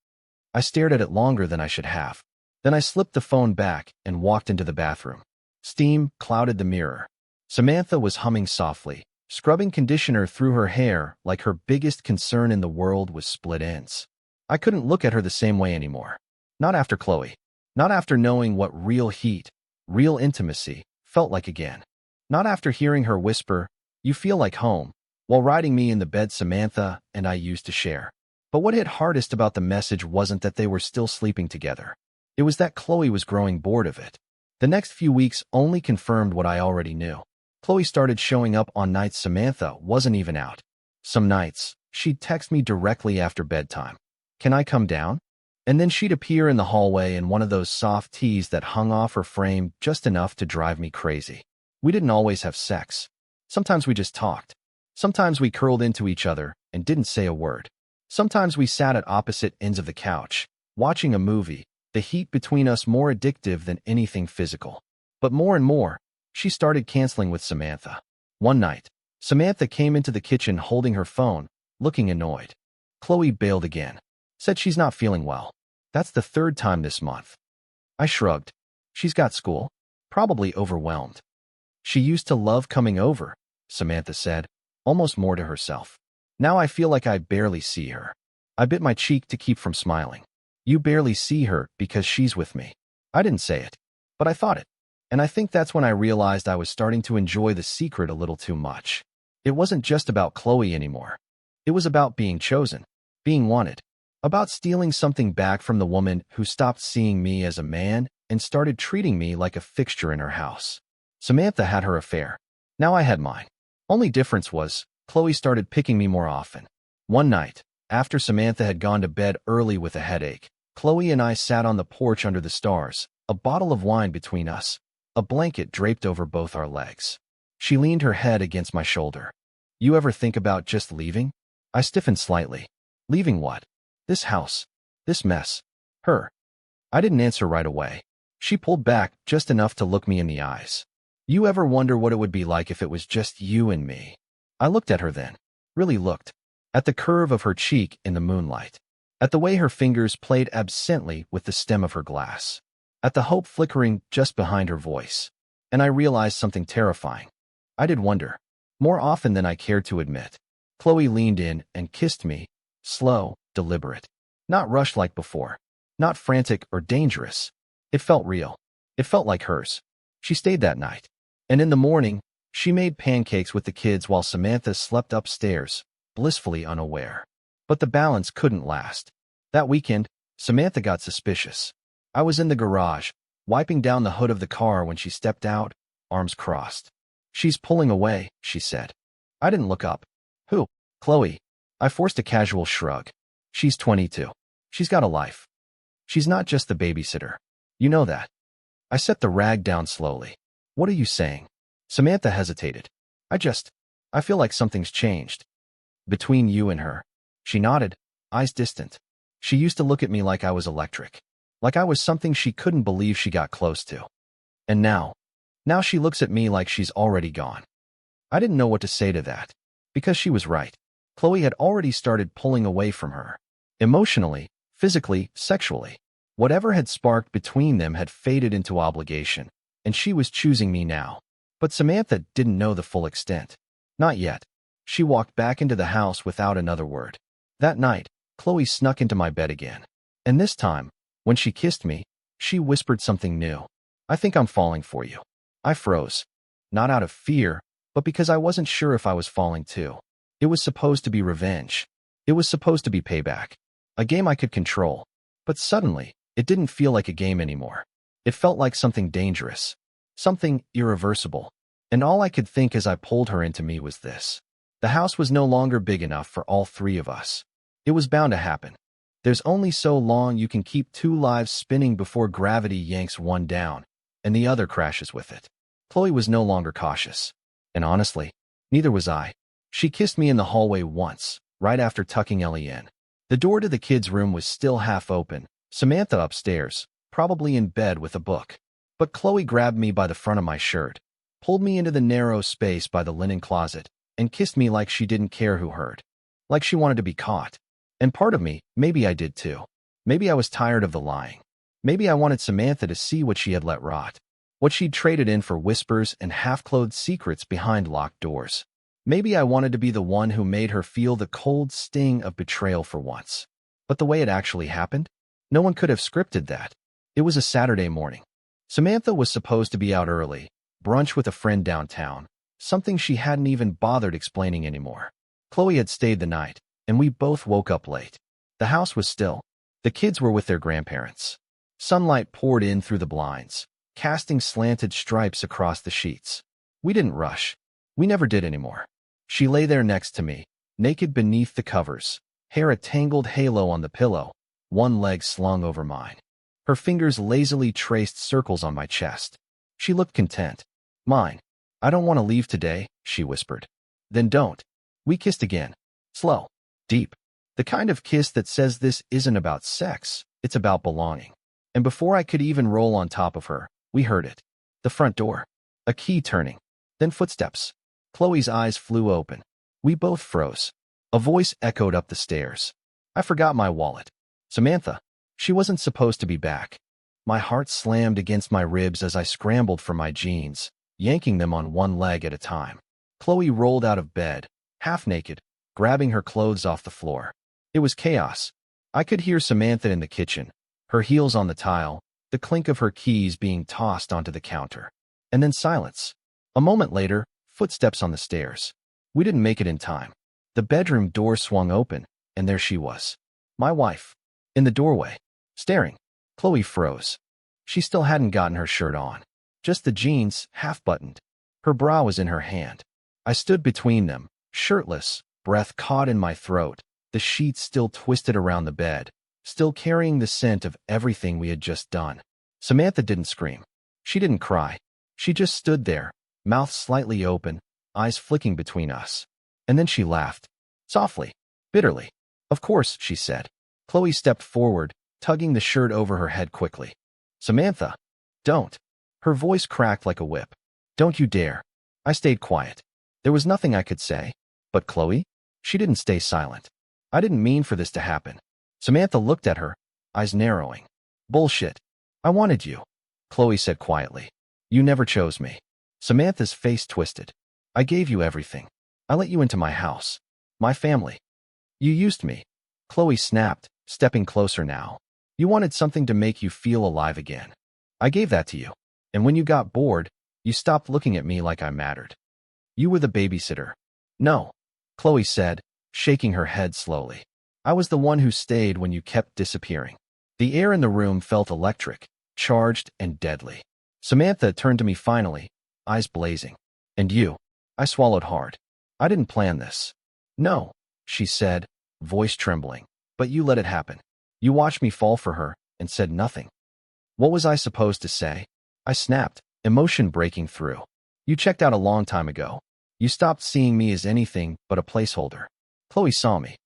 A: I stared at it longer than I should have. Then I slipped the phone back and walked into the bathroom. Steam clouded the mirror. Samantha was humming softly, scrubbing conditioner through her hair like her biggest concern in the world was split ends. I couldn't look at her the same way anymore. Not after Chloe. Not after knowing what real heat, real intimacy, felt like again. Not after hearing her whisper, "You feel like home," while riding me in the bed Samantha and I used to share. But what hit hardest about the message wasn't that they were still sleeping together. It was that Chloe was growing bored of it. The next few weeks only confirmed what I already knew. Chloe started showing up on nights Samantha wasn't even out. Some nights, she'd text me directly after bedtime. "Can I come down?" And then she'd appear in the hallway in one of those soft tees that hung off her frame just enough to drive me crazy. We didn't always have sex. Sometimes we just talked. Sometimes we curled into each other and didn't say a word. Sometimes we sat at opposite ends of the couch, watching a movie, the heat between us more addictive than anything physical. But more and more, she started canceling with Samantha. One night, Samantha came into the kitchen holding her phone, looking annoyed. Chloe bailed again. Said she's not feeling well. That's the third time this month. I shrugged. She's got school. Probably overwhelmed. She used to love coming over, Samantha said, almost more to herself. Now I feel like I barely see her. I bit my cheek to keep from smiling. You barely see her because she's with me. I didn't say it, but I thought it. And I think that's when I realized I was starting to enjoy the secret a little too much. It wasn't just about Chloe anymore. It was about being chosen, being wanted, about stealing something back from the woman who stopped seeing me as a man and started treating me like a fixture in her house. Samantha had her affair. Now I had mine. Only difference was, Chloe started picking me more often. One night, after Samantha had gone to bed early with a headache, Chloe and I sat on the porch under the stars, a bottle of wine between us, a blanket draped over both our legs. She leaned her head against my shoulder. "You ever think about just leaving?" I stiffened slightly. "Leaving what?" "This house. This mess. Her." I didn't answer right away. She pulled back just enough to look me in the eyes. "You ever wonder what it would be like if it was just you and me?" I looked at her then. Really looked. At the curve of her cheek in the moonlight. At the way her fingers played absently with the stem of her glass. At the hope flickering just behind her voice. And I realized something terrifying. I did wonder. More often than I cared to admit. Chloe leaned in and kissed me. Slow, deliberate. Not rushed like before. Not frantic or dangerous. It felt real. It felt like hers. She stayed that night. And in the morning, she made pancakes with the kids while Samantha slept upstairs, blissfully unaware. But the balance couldn't last. That weekend, Samantha got suspicious. I was in the garage, wiping down the hood of the car when she stepped out, arms crossed. "She's pulling away," she said. I didn't look up. "Who?" "Chloe." I forced a casual shrug. "She's 22. She's got a life. She's not just the babysitter. You know that." I set the rag down slowly. "What are you saying?" Samantha hesitated. I feel like something's changed. "Between you and her." She nodded, eyes distant. She used to look at me like I was electric. Like I was something she couldn't believe she got close to. And now she looks at me like she's already gone. I didn't know what to say to that. Because she was right. Chloe had already started pulling away from her. Emotionally, physically, sexually. Whatever had sparked between them had faded into obligation, and she was choosing me now. But Samantha didn't know the full extent. Not yet. She walked back into the house without another word. That night, Chloe snuck into my bed again. And this time, when she kissed me, she whispered something new. "I think I'm falling for you." I froze. Not out of fear, but because I wasn't sure if I was falling too. It was supposed to be revenge. It was supposed to be payback. A game I could control. But suddenly, it didn't feel like a game anymore. It felt like something dangerous. Something irreversible. And all I could think as I pulled her into me was this. The house was no longer big enough for all three of us. It was bound to happen. There's only so long you can keep two lives spinning before gravity yanks one down, and the other crashes with it. Chloe was no longer cautious. And honestly, neither was I. She kissed me in the hallway once, right after tucking Ellie in. The door to the kids' room was still half open, Samantha upstairs, probably in bed with a book. But Chloe grabbed me by the front of my shirt, pulled me into the narrow space by the linen closet, and kissed me like she didn't care who heard. Like she wanted to be caught. And part of me, maybe I did too. Maybe I was tired of the lying. Maybe I wanted Samantha to see what she had let rot. What she'd traded in for whispers and half-clothed secrets behind locked doors. Maybe I wanted to be the one who made her feel the cold sting of betrayal for once. But the way it actually happened? No one could have scripted that. It was a Saturday morning. Samantha was supposed to be out early, brunch with a friend downtown, something she hadn't even bothered explaining anymore. Chloe had stayed the night, and we both woke up late. The house was still. The kids were with their grandparents. Sunlight poured in through the blinds, casting slanted stripes across the sheets. We didn't rush. We never did anymore. She lay there next to me, naked beneath the covers, hair a tangled halo on the pillow, one leg slung over mine. Her fingers lazily traced circles on my chest. She looked content. Mine. I don't want to leave today, she whispered. Then don't. We kissed again. Slow. Deep. The kind of kiss that says this isn't about sex, it's about belonging. And before I could even roll on top of her, we heard it. The front door. A key turning. Then footsteps. Chloe's eyes flew open. We both froze. A voice echoed up the stairs. I forgot my wallet. Samantha. She wasn't supposed to be back. My heart slammed against my ribs as I scrambled for my jeans, yanking them on one leg at a time. Chloe rolled out of bed, half naked, grabbing her clothes off the floor. It was chaos. I could hear Samantha in the kitchen, her heels on the tile, the clink of her keys being tossed onto the counter. And then silence. A moment later, footsteps on the stairs. We didn't make it in time. The bedroom door swung open, and there she was. My wife. In the doorway. Staring. Chloe froze. She still hadn't gotten her shirt on. Just the jeans, half-buttoned. Her bra was in her hand. I stood between them, shirtless, breath caught in my throat, the sheets still twisted around the bed, still carrying the scent of everything we had just done. Samantha didn't scream. She didn't cry. She just stood there, mouth slightly open, eyes flicking between us. And then she laughed. Softly. Bitterly. Of course, she said. Chloe stepped forward, tugging the shirt over her head quickly. Samantha. Don't. Her voice cracked like a whip. Don't you dare. I stayed quiet. There was nothing I could say. But Chloe? She didn't stay silent. I didn't mean for this to happen. Samantha looked at her, eyes narrowing. Bullshit. I wanted you. Chloe said quietly. You never chose me. Samantha's face twisted. I gave you everything. I let you into my house. My family. You used me. Chloe snapped, stepping closer now. You wanted something to make you feel alive again. I gave that to you. And when you got bored, you stopped looking at me like I mattered. You were the babysitter. No, Chloe said, shaking her head slowly. I was the one who stayed when you kept disappearing. The air in the room felt electric, charged and deadly. Samantha turned to me finally, eyes blazing. And you? I swallowed hard. I didn't plan this. No, she said, voice trembling. But you let it happen. You watched me fall for her and said nothing. What was I supposed to say? I snapped, emotion breaking through. You checked out a long time ago. You stopped seeing me as anything but a placeholder. Chloe saw me.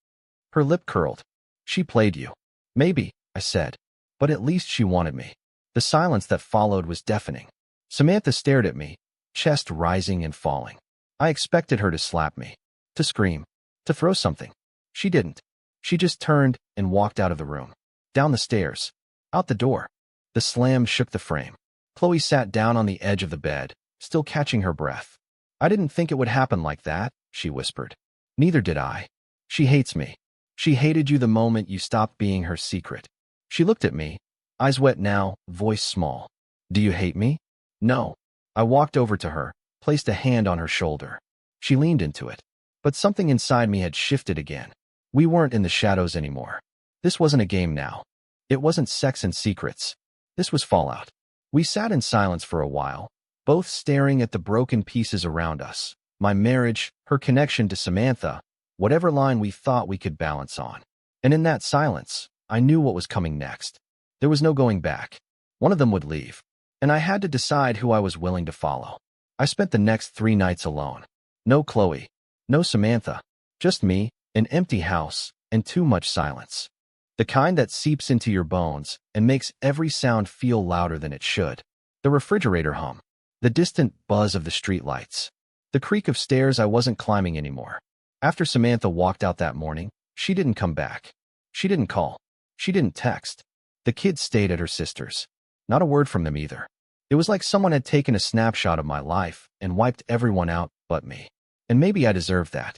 A: Her lip curled. She played you. Maybe, I said. But at least she wanted me. The silence that followed was deafening. Samantha stared at me, chest rising and falling. I expected her to slap me, to scream, to throw something. She didn't. She just turned and walked out of the room. Down the stairs. Out the door. The slam shook the frame. Chloe sat down on the edge of the bed, still catching her breath. I didn't think it would happen like that, she whispered. Neither did I. She hates me. She hated you the moment you stopped being her secret. She looked at me, eyes wet now, voice small. Do you hate me? No. I walked over to her, placed a hand on her shoulder. She leaned into it. But something inside me had shifted again. We weren't in the shadows anymore. This wasn't a game now. It wasn't sex and secrets. This was fallout. We sat in silence for a while, both staring at the broken pieces around us. My marriage, her connection to Samantha, whatever line we thought we could balance on. And in that silence, I knew what was coming next. There was no going back. One of them would leave. And I had to decide who I was willing to follow. I spent the next 3 nights alone. No Chloe. No Samantha. Just me, an empty house, and too much silence. The kind that seeps into your bones and makes every sound feel louder than it should. The refrigerator hum. The distant buzz of the streetlights. The creak of stairs I wasn't climbing anymore. After Samantha walked out that morning, she didn't come back. She didn't call. She didn't text. The kids stayed at her sister's. Not a word from them either. It was like someone had taken a snapshot of my life and wiped everyone out but me. And maybe I deserved that.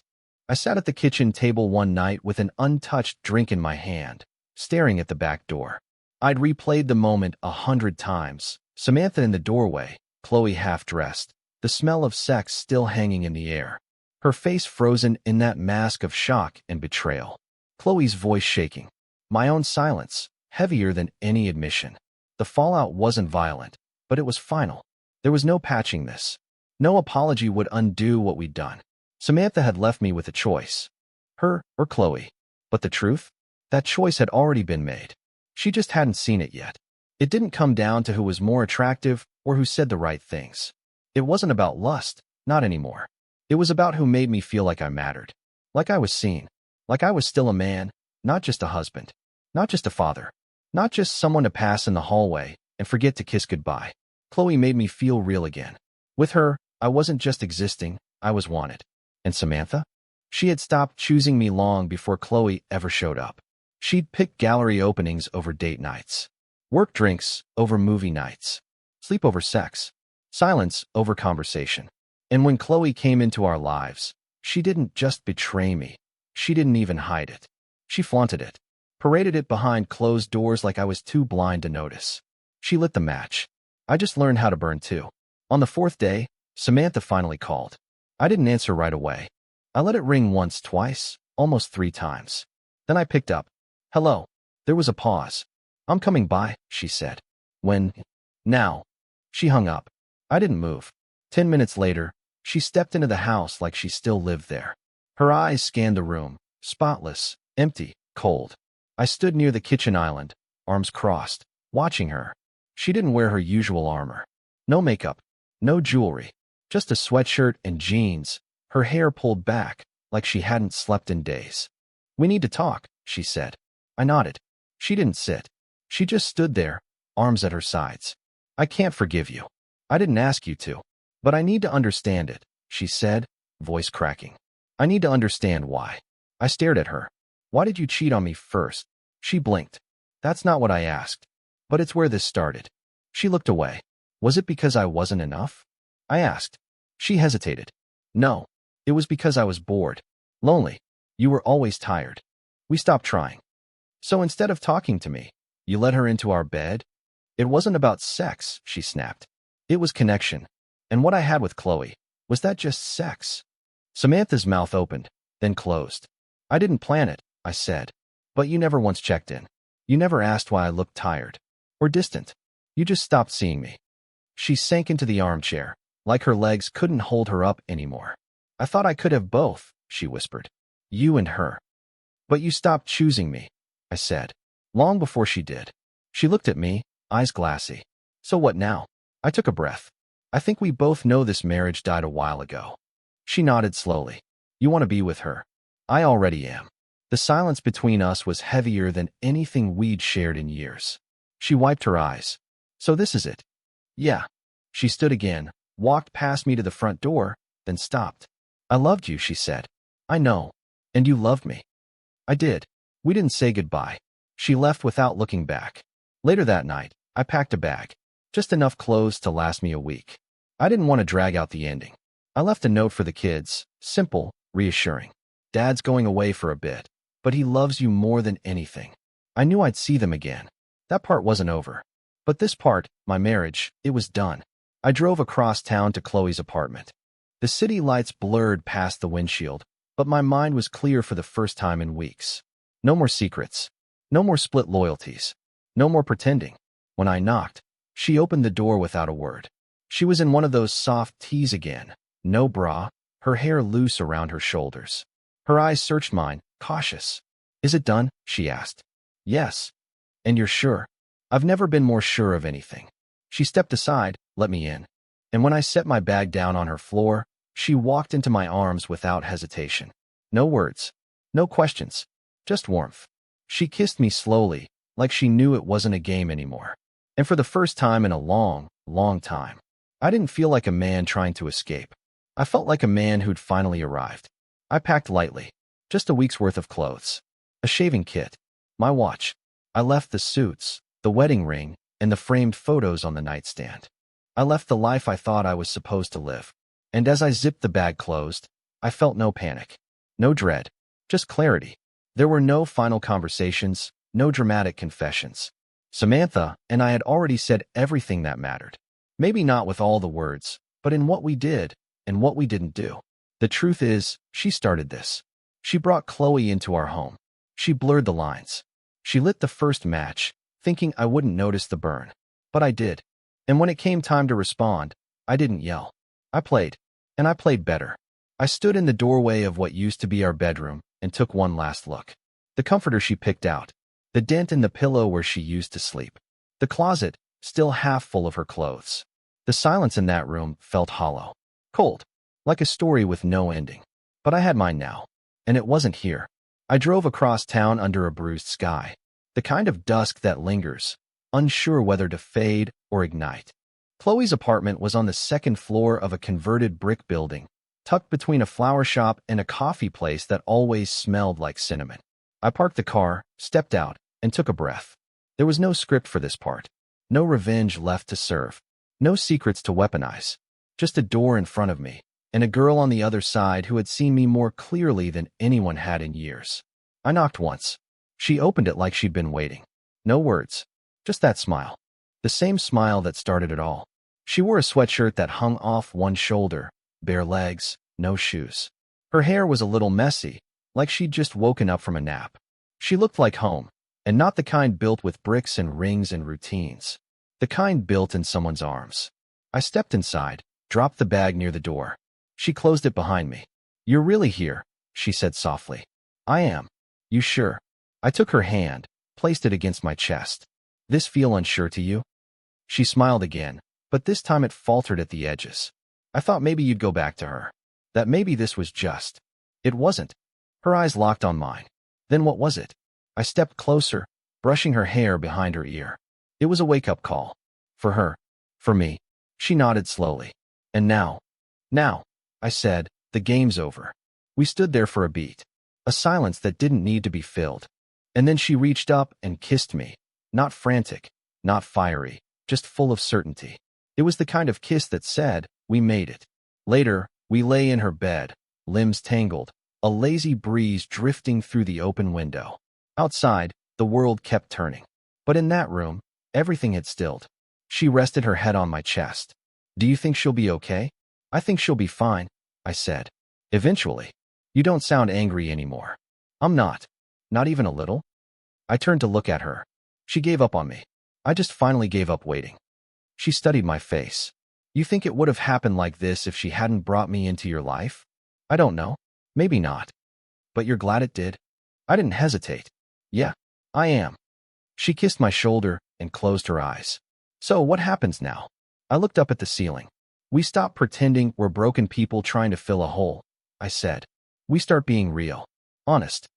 A: I sat at the kitchen table one night with an untouched drink in my hand, staring at the back door. I'd replayed the moment 100 times. Samantha in the doorway, Chloe half-dressed, the smell of sex still hanging in the air, her face frozen in that mask of shock and betrayal. Chloe's voice shaking. My own silence, heavier than any admission. The fallout wasn't violent, but it was final. There was no patching this. No apology would undo what we'd done. Samantha had left me with a choice. Her or Chloe. But the truth? That choice had already been made. She just hadn't seen it yet. It didn't come down to who was more attractive or who said the right things. It wasn't about lust, not anymore. It was about who made me feel like I mattered. Like I was seen. Like I was still a man, not just a husband. Not just a father. Not just someone to pass in the hallway and forget to kiss goodbye. Chloe made me feel real again. With her, I wasn't just existing, I was wanted. And Samantha? She had stopped choosing me long before Chloe ever showed up. She'd picked gallery openings over date nights. Work drinks over movie nights. Sleep over sex. Silence over conversation. And when Chloe came into our lives, she didn't just betray me. She didn't even hide it. She flaunted it. Paraded it behind closed doors like I was too blind to notice. She lit the match. I just learned how to burn too. On the 4th day, Samantha finally called. I didn't answer right away. I let it ring once, twice, almost 3 times. Then I picked up. Hello. There was a pause. I'm coming by, she said. When? Now. She hung up. I didn't move. 10 minutes later, she stepped into the house like she still lived there. Her eyes scanned the room, spotless, empty, cold. I stood near the kitchen island, arms crossed, watching her. She didn't wear her usual armor. No makeup, no jewelry, just a sweatshirt and jeans, her hair pulled back, like she hadn't slept in days. We need to talk, she said. I nodded. She didn't sit. She just stood there, arms at her sides. I can't forgive you. I didn't ask you to. But I need to understand it, she said, voice cracking. I need to understand why. I stared at her. Why did you cheat on me first? She blinked. That's not what I asked. But it's where this started. She looked away. Was it because I wasn't enough? I asked. She hesitated. No. It was because I was bored. Lonely. You were always tired. We stopped trying. So instead of talking to me, you let her into our bed? It wasn't about sex, she snapped. It was connection. And what I had with Chloe, was that just sex? Samantha's mouth opened, then closed. I didn't plan it, I said. But you never once checked in. You never asked why I looked tired. Or distant. You just stopped seeing me. She sank into the armchair, like her legs couldn't hold her up anymore. I thought I could have both, she whispered. You and her. But you stopped choosing me, I said. Long before she did. She looked at me, eyes glassy. So what now? I took a breath. I think we both know this marriage died a while ago. She nodded slowly. You want to be with her. I already am. The silence between us was heavier than anything we'd shared in years. She wiped her eyes. So this is it. Yeah. She stood again, walked past me to the front door, then stopped. I loved you, she said. I know. And you loved me. I did. We didn't say goodbye. She left without looking back. Later that night, I packed a bag. Just enough clothes to last me a week. I didn't want to drag out the ending. I left a note for the kids, simple, reassuring. Dad's going away for a bit, but he loves you more than anything. I knew I'd see them again. That part wasn't over. But this part, my marriage, it was done. I drove across town to Chloe's apartment. The city lights blurred past the windshield, but my mind was clear for the first time in weeks. No more secrets. No more split loyalties. No more pretending. When I knocked, she opened the door without a word. She was in one of those soft tees again. No bra, her hair loose around her shoulders. Her eyes searched mine, cautious. Is it done? She asked. Yes. And you're sure? I've never been more sure of anything. She stepped aside, let me in. And when I set my bag down on her floor, she walked into my arms without hesitation. No words. No questions. Just warmth. She kissed me slowly, like she knew it wasn't a game anymore. And for the first time in a long, long time, I didn't feel like a man trying to escape. I felt like a man who'd finally arrived. I packed lightly. Just a week's worth of clothes. A shaving kit. My watch. I left the suits, the wedding ring, and the framed photos on the nightstand. I left the life I thought I was supposed to live. And as I zipped the bag closed, I felt no panic. No dread. Just clarity. There were no final conversations, no dramatic confessions. Samantha and I had already said everything that mattered. Maybe not with all the words, but in what we did and what we didn't do. The truth is, she started this. She brought Chloe into our home. She blurred the lines. She lit the first match, thinking I wouldn't notice the burn. But I did. And when it came time to respond, I didn't yell. I played. And I played better. I stood in the doorway of what used to be our bedroom and took one last look. The comforter she picked out. The dent in the pillow where she used to sleep. The closet, still half full of her clothes. The silence in that room felt hollow. Cold. Like a story with no ending. But I had mine now. And it wasn't here. I drove across town under a bruised sky. The kind of dusk that lingers, unsure whether to fade or ignite. Chloe's apartment was on the second floor of a converted brick building, tucked between a flower shop and a coffee place that always smelled like cinnamon. I parked the car, stepped out, and took a breath. There was no script for this part. No revenge left to serve. No secrets to weaponize. Just a door in front of me, and a girl on the other side who had seen me more clearly than anyone had in years. I knocked once. She opened it like she'd been waiting. No words. Just that smile. The same smile that started it all. She wore a sweatshirt that hung off one shoulder, bare legs, no shoes. Her hair was a little messy, like she'd just woken up from a nap. She looked like home, and not the kind built with bricks and rings and routines. The kind built in someone's arms. I stepped inside, dropped the bag near the door. She closed it behind me. "You're really here," she said softly. "I am." "You sure?" I took her hand, placed it against my chest. "This feel unsure to you?" She smiled again, but this time it faltered at the edges. I thought maybe you'd go back to her. That maybe this was just. It wasn't. Her eyes locked on mine. Then what was it? I stepped closer, brushing her hair behind her ear. It was a wake-up call. For her. For me. She nodded slowly. "And now?" "Now," I said, "the game's over." We stood there for a beat. A silence that didn't need to be filled. And then she reached up and kissed me. Not frantic, not fiery, just full of certainty. It was the kind of kiss that said, "We made it." Later, we lay in her bed, limbs tangled, a lazy breeze drifting through the open window. Outside, the world kept turning. But in that room, everything had stilled. She rested her head on my chest. "Do you think she'll be okay?" "I think she'll be fine," I said. "Eventually." "You don't sound angry anymore." "I'm not. Not even a little." I turned to look at her. She gave up on me. I just finally gave up waiting. She studied my face. "You think it would have happened like this if she hadn't brought me into your life?" "I don't know. Maybe not." "But you're glad it did?" I didn't hesitate. "Yeah, I am." She kissed my shoulder and closed her eyes. "So what happens now?" I looked up at the ceiling. "We stop pretending we're broken people trying to fill a hole," I said. "We start being real. Honest.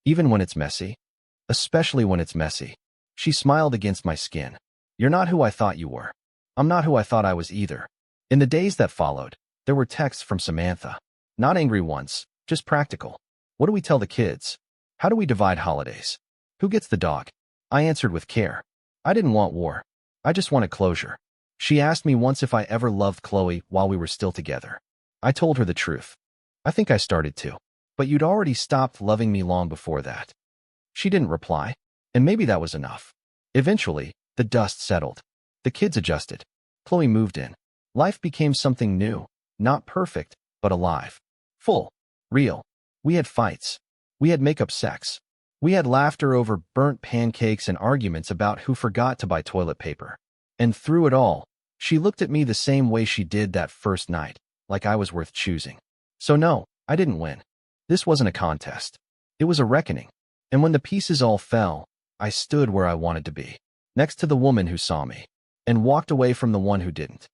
A: Even when it's messy. Especially when it's messy." She smiled against my skin. "You're not who I thought you were. I'm not who I thought I was either." In the days that followed, there were texts from Samantha. Not angry ones, just practical. "What do we tell the kids? How do we divide holidays? Who gets the dog?" I answered with care. I didn't want war. I just wanted closure. She asked me once if I ever loved Chloe while we were still together. I told her the truth. "I think I started to. But you'd already stopped loving me long before that." She didn't reply, and maybe that was enough. Eventually, the dust settled. The kids adjusted. Chloe moved in. Life became something new, not perfect, but alive. Full. Real. We had fights. We had make-up sex. We had laughter over burnt pancakes and arguments about who forgot to buy toilet paper. And through it all, she looked at me the same way she did that first night, like I was worth choosing. So no, I didn't win. This wasn't a contest. It was a reckoning. And when the pieces all fell, I stood where I wanted to be, next to the woman who saw me, and walked away from the one who didn't.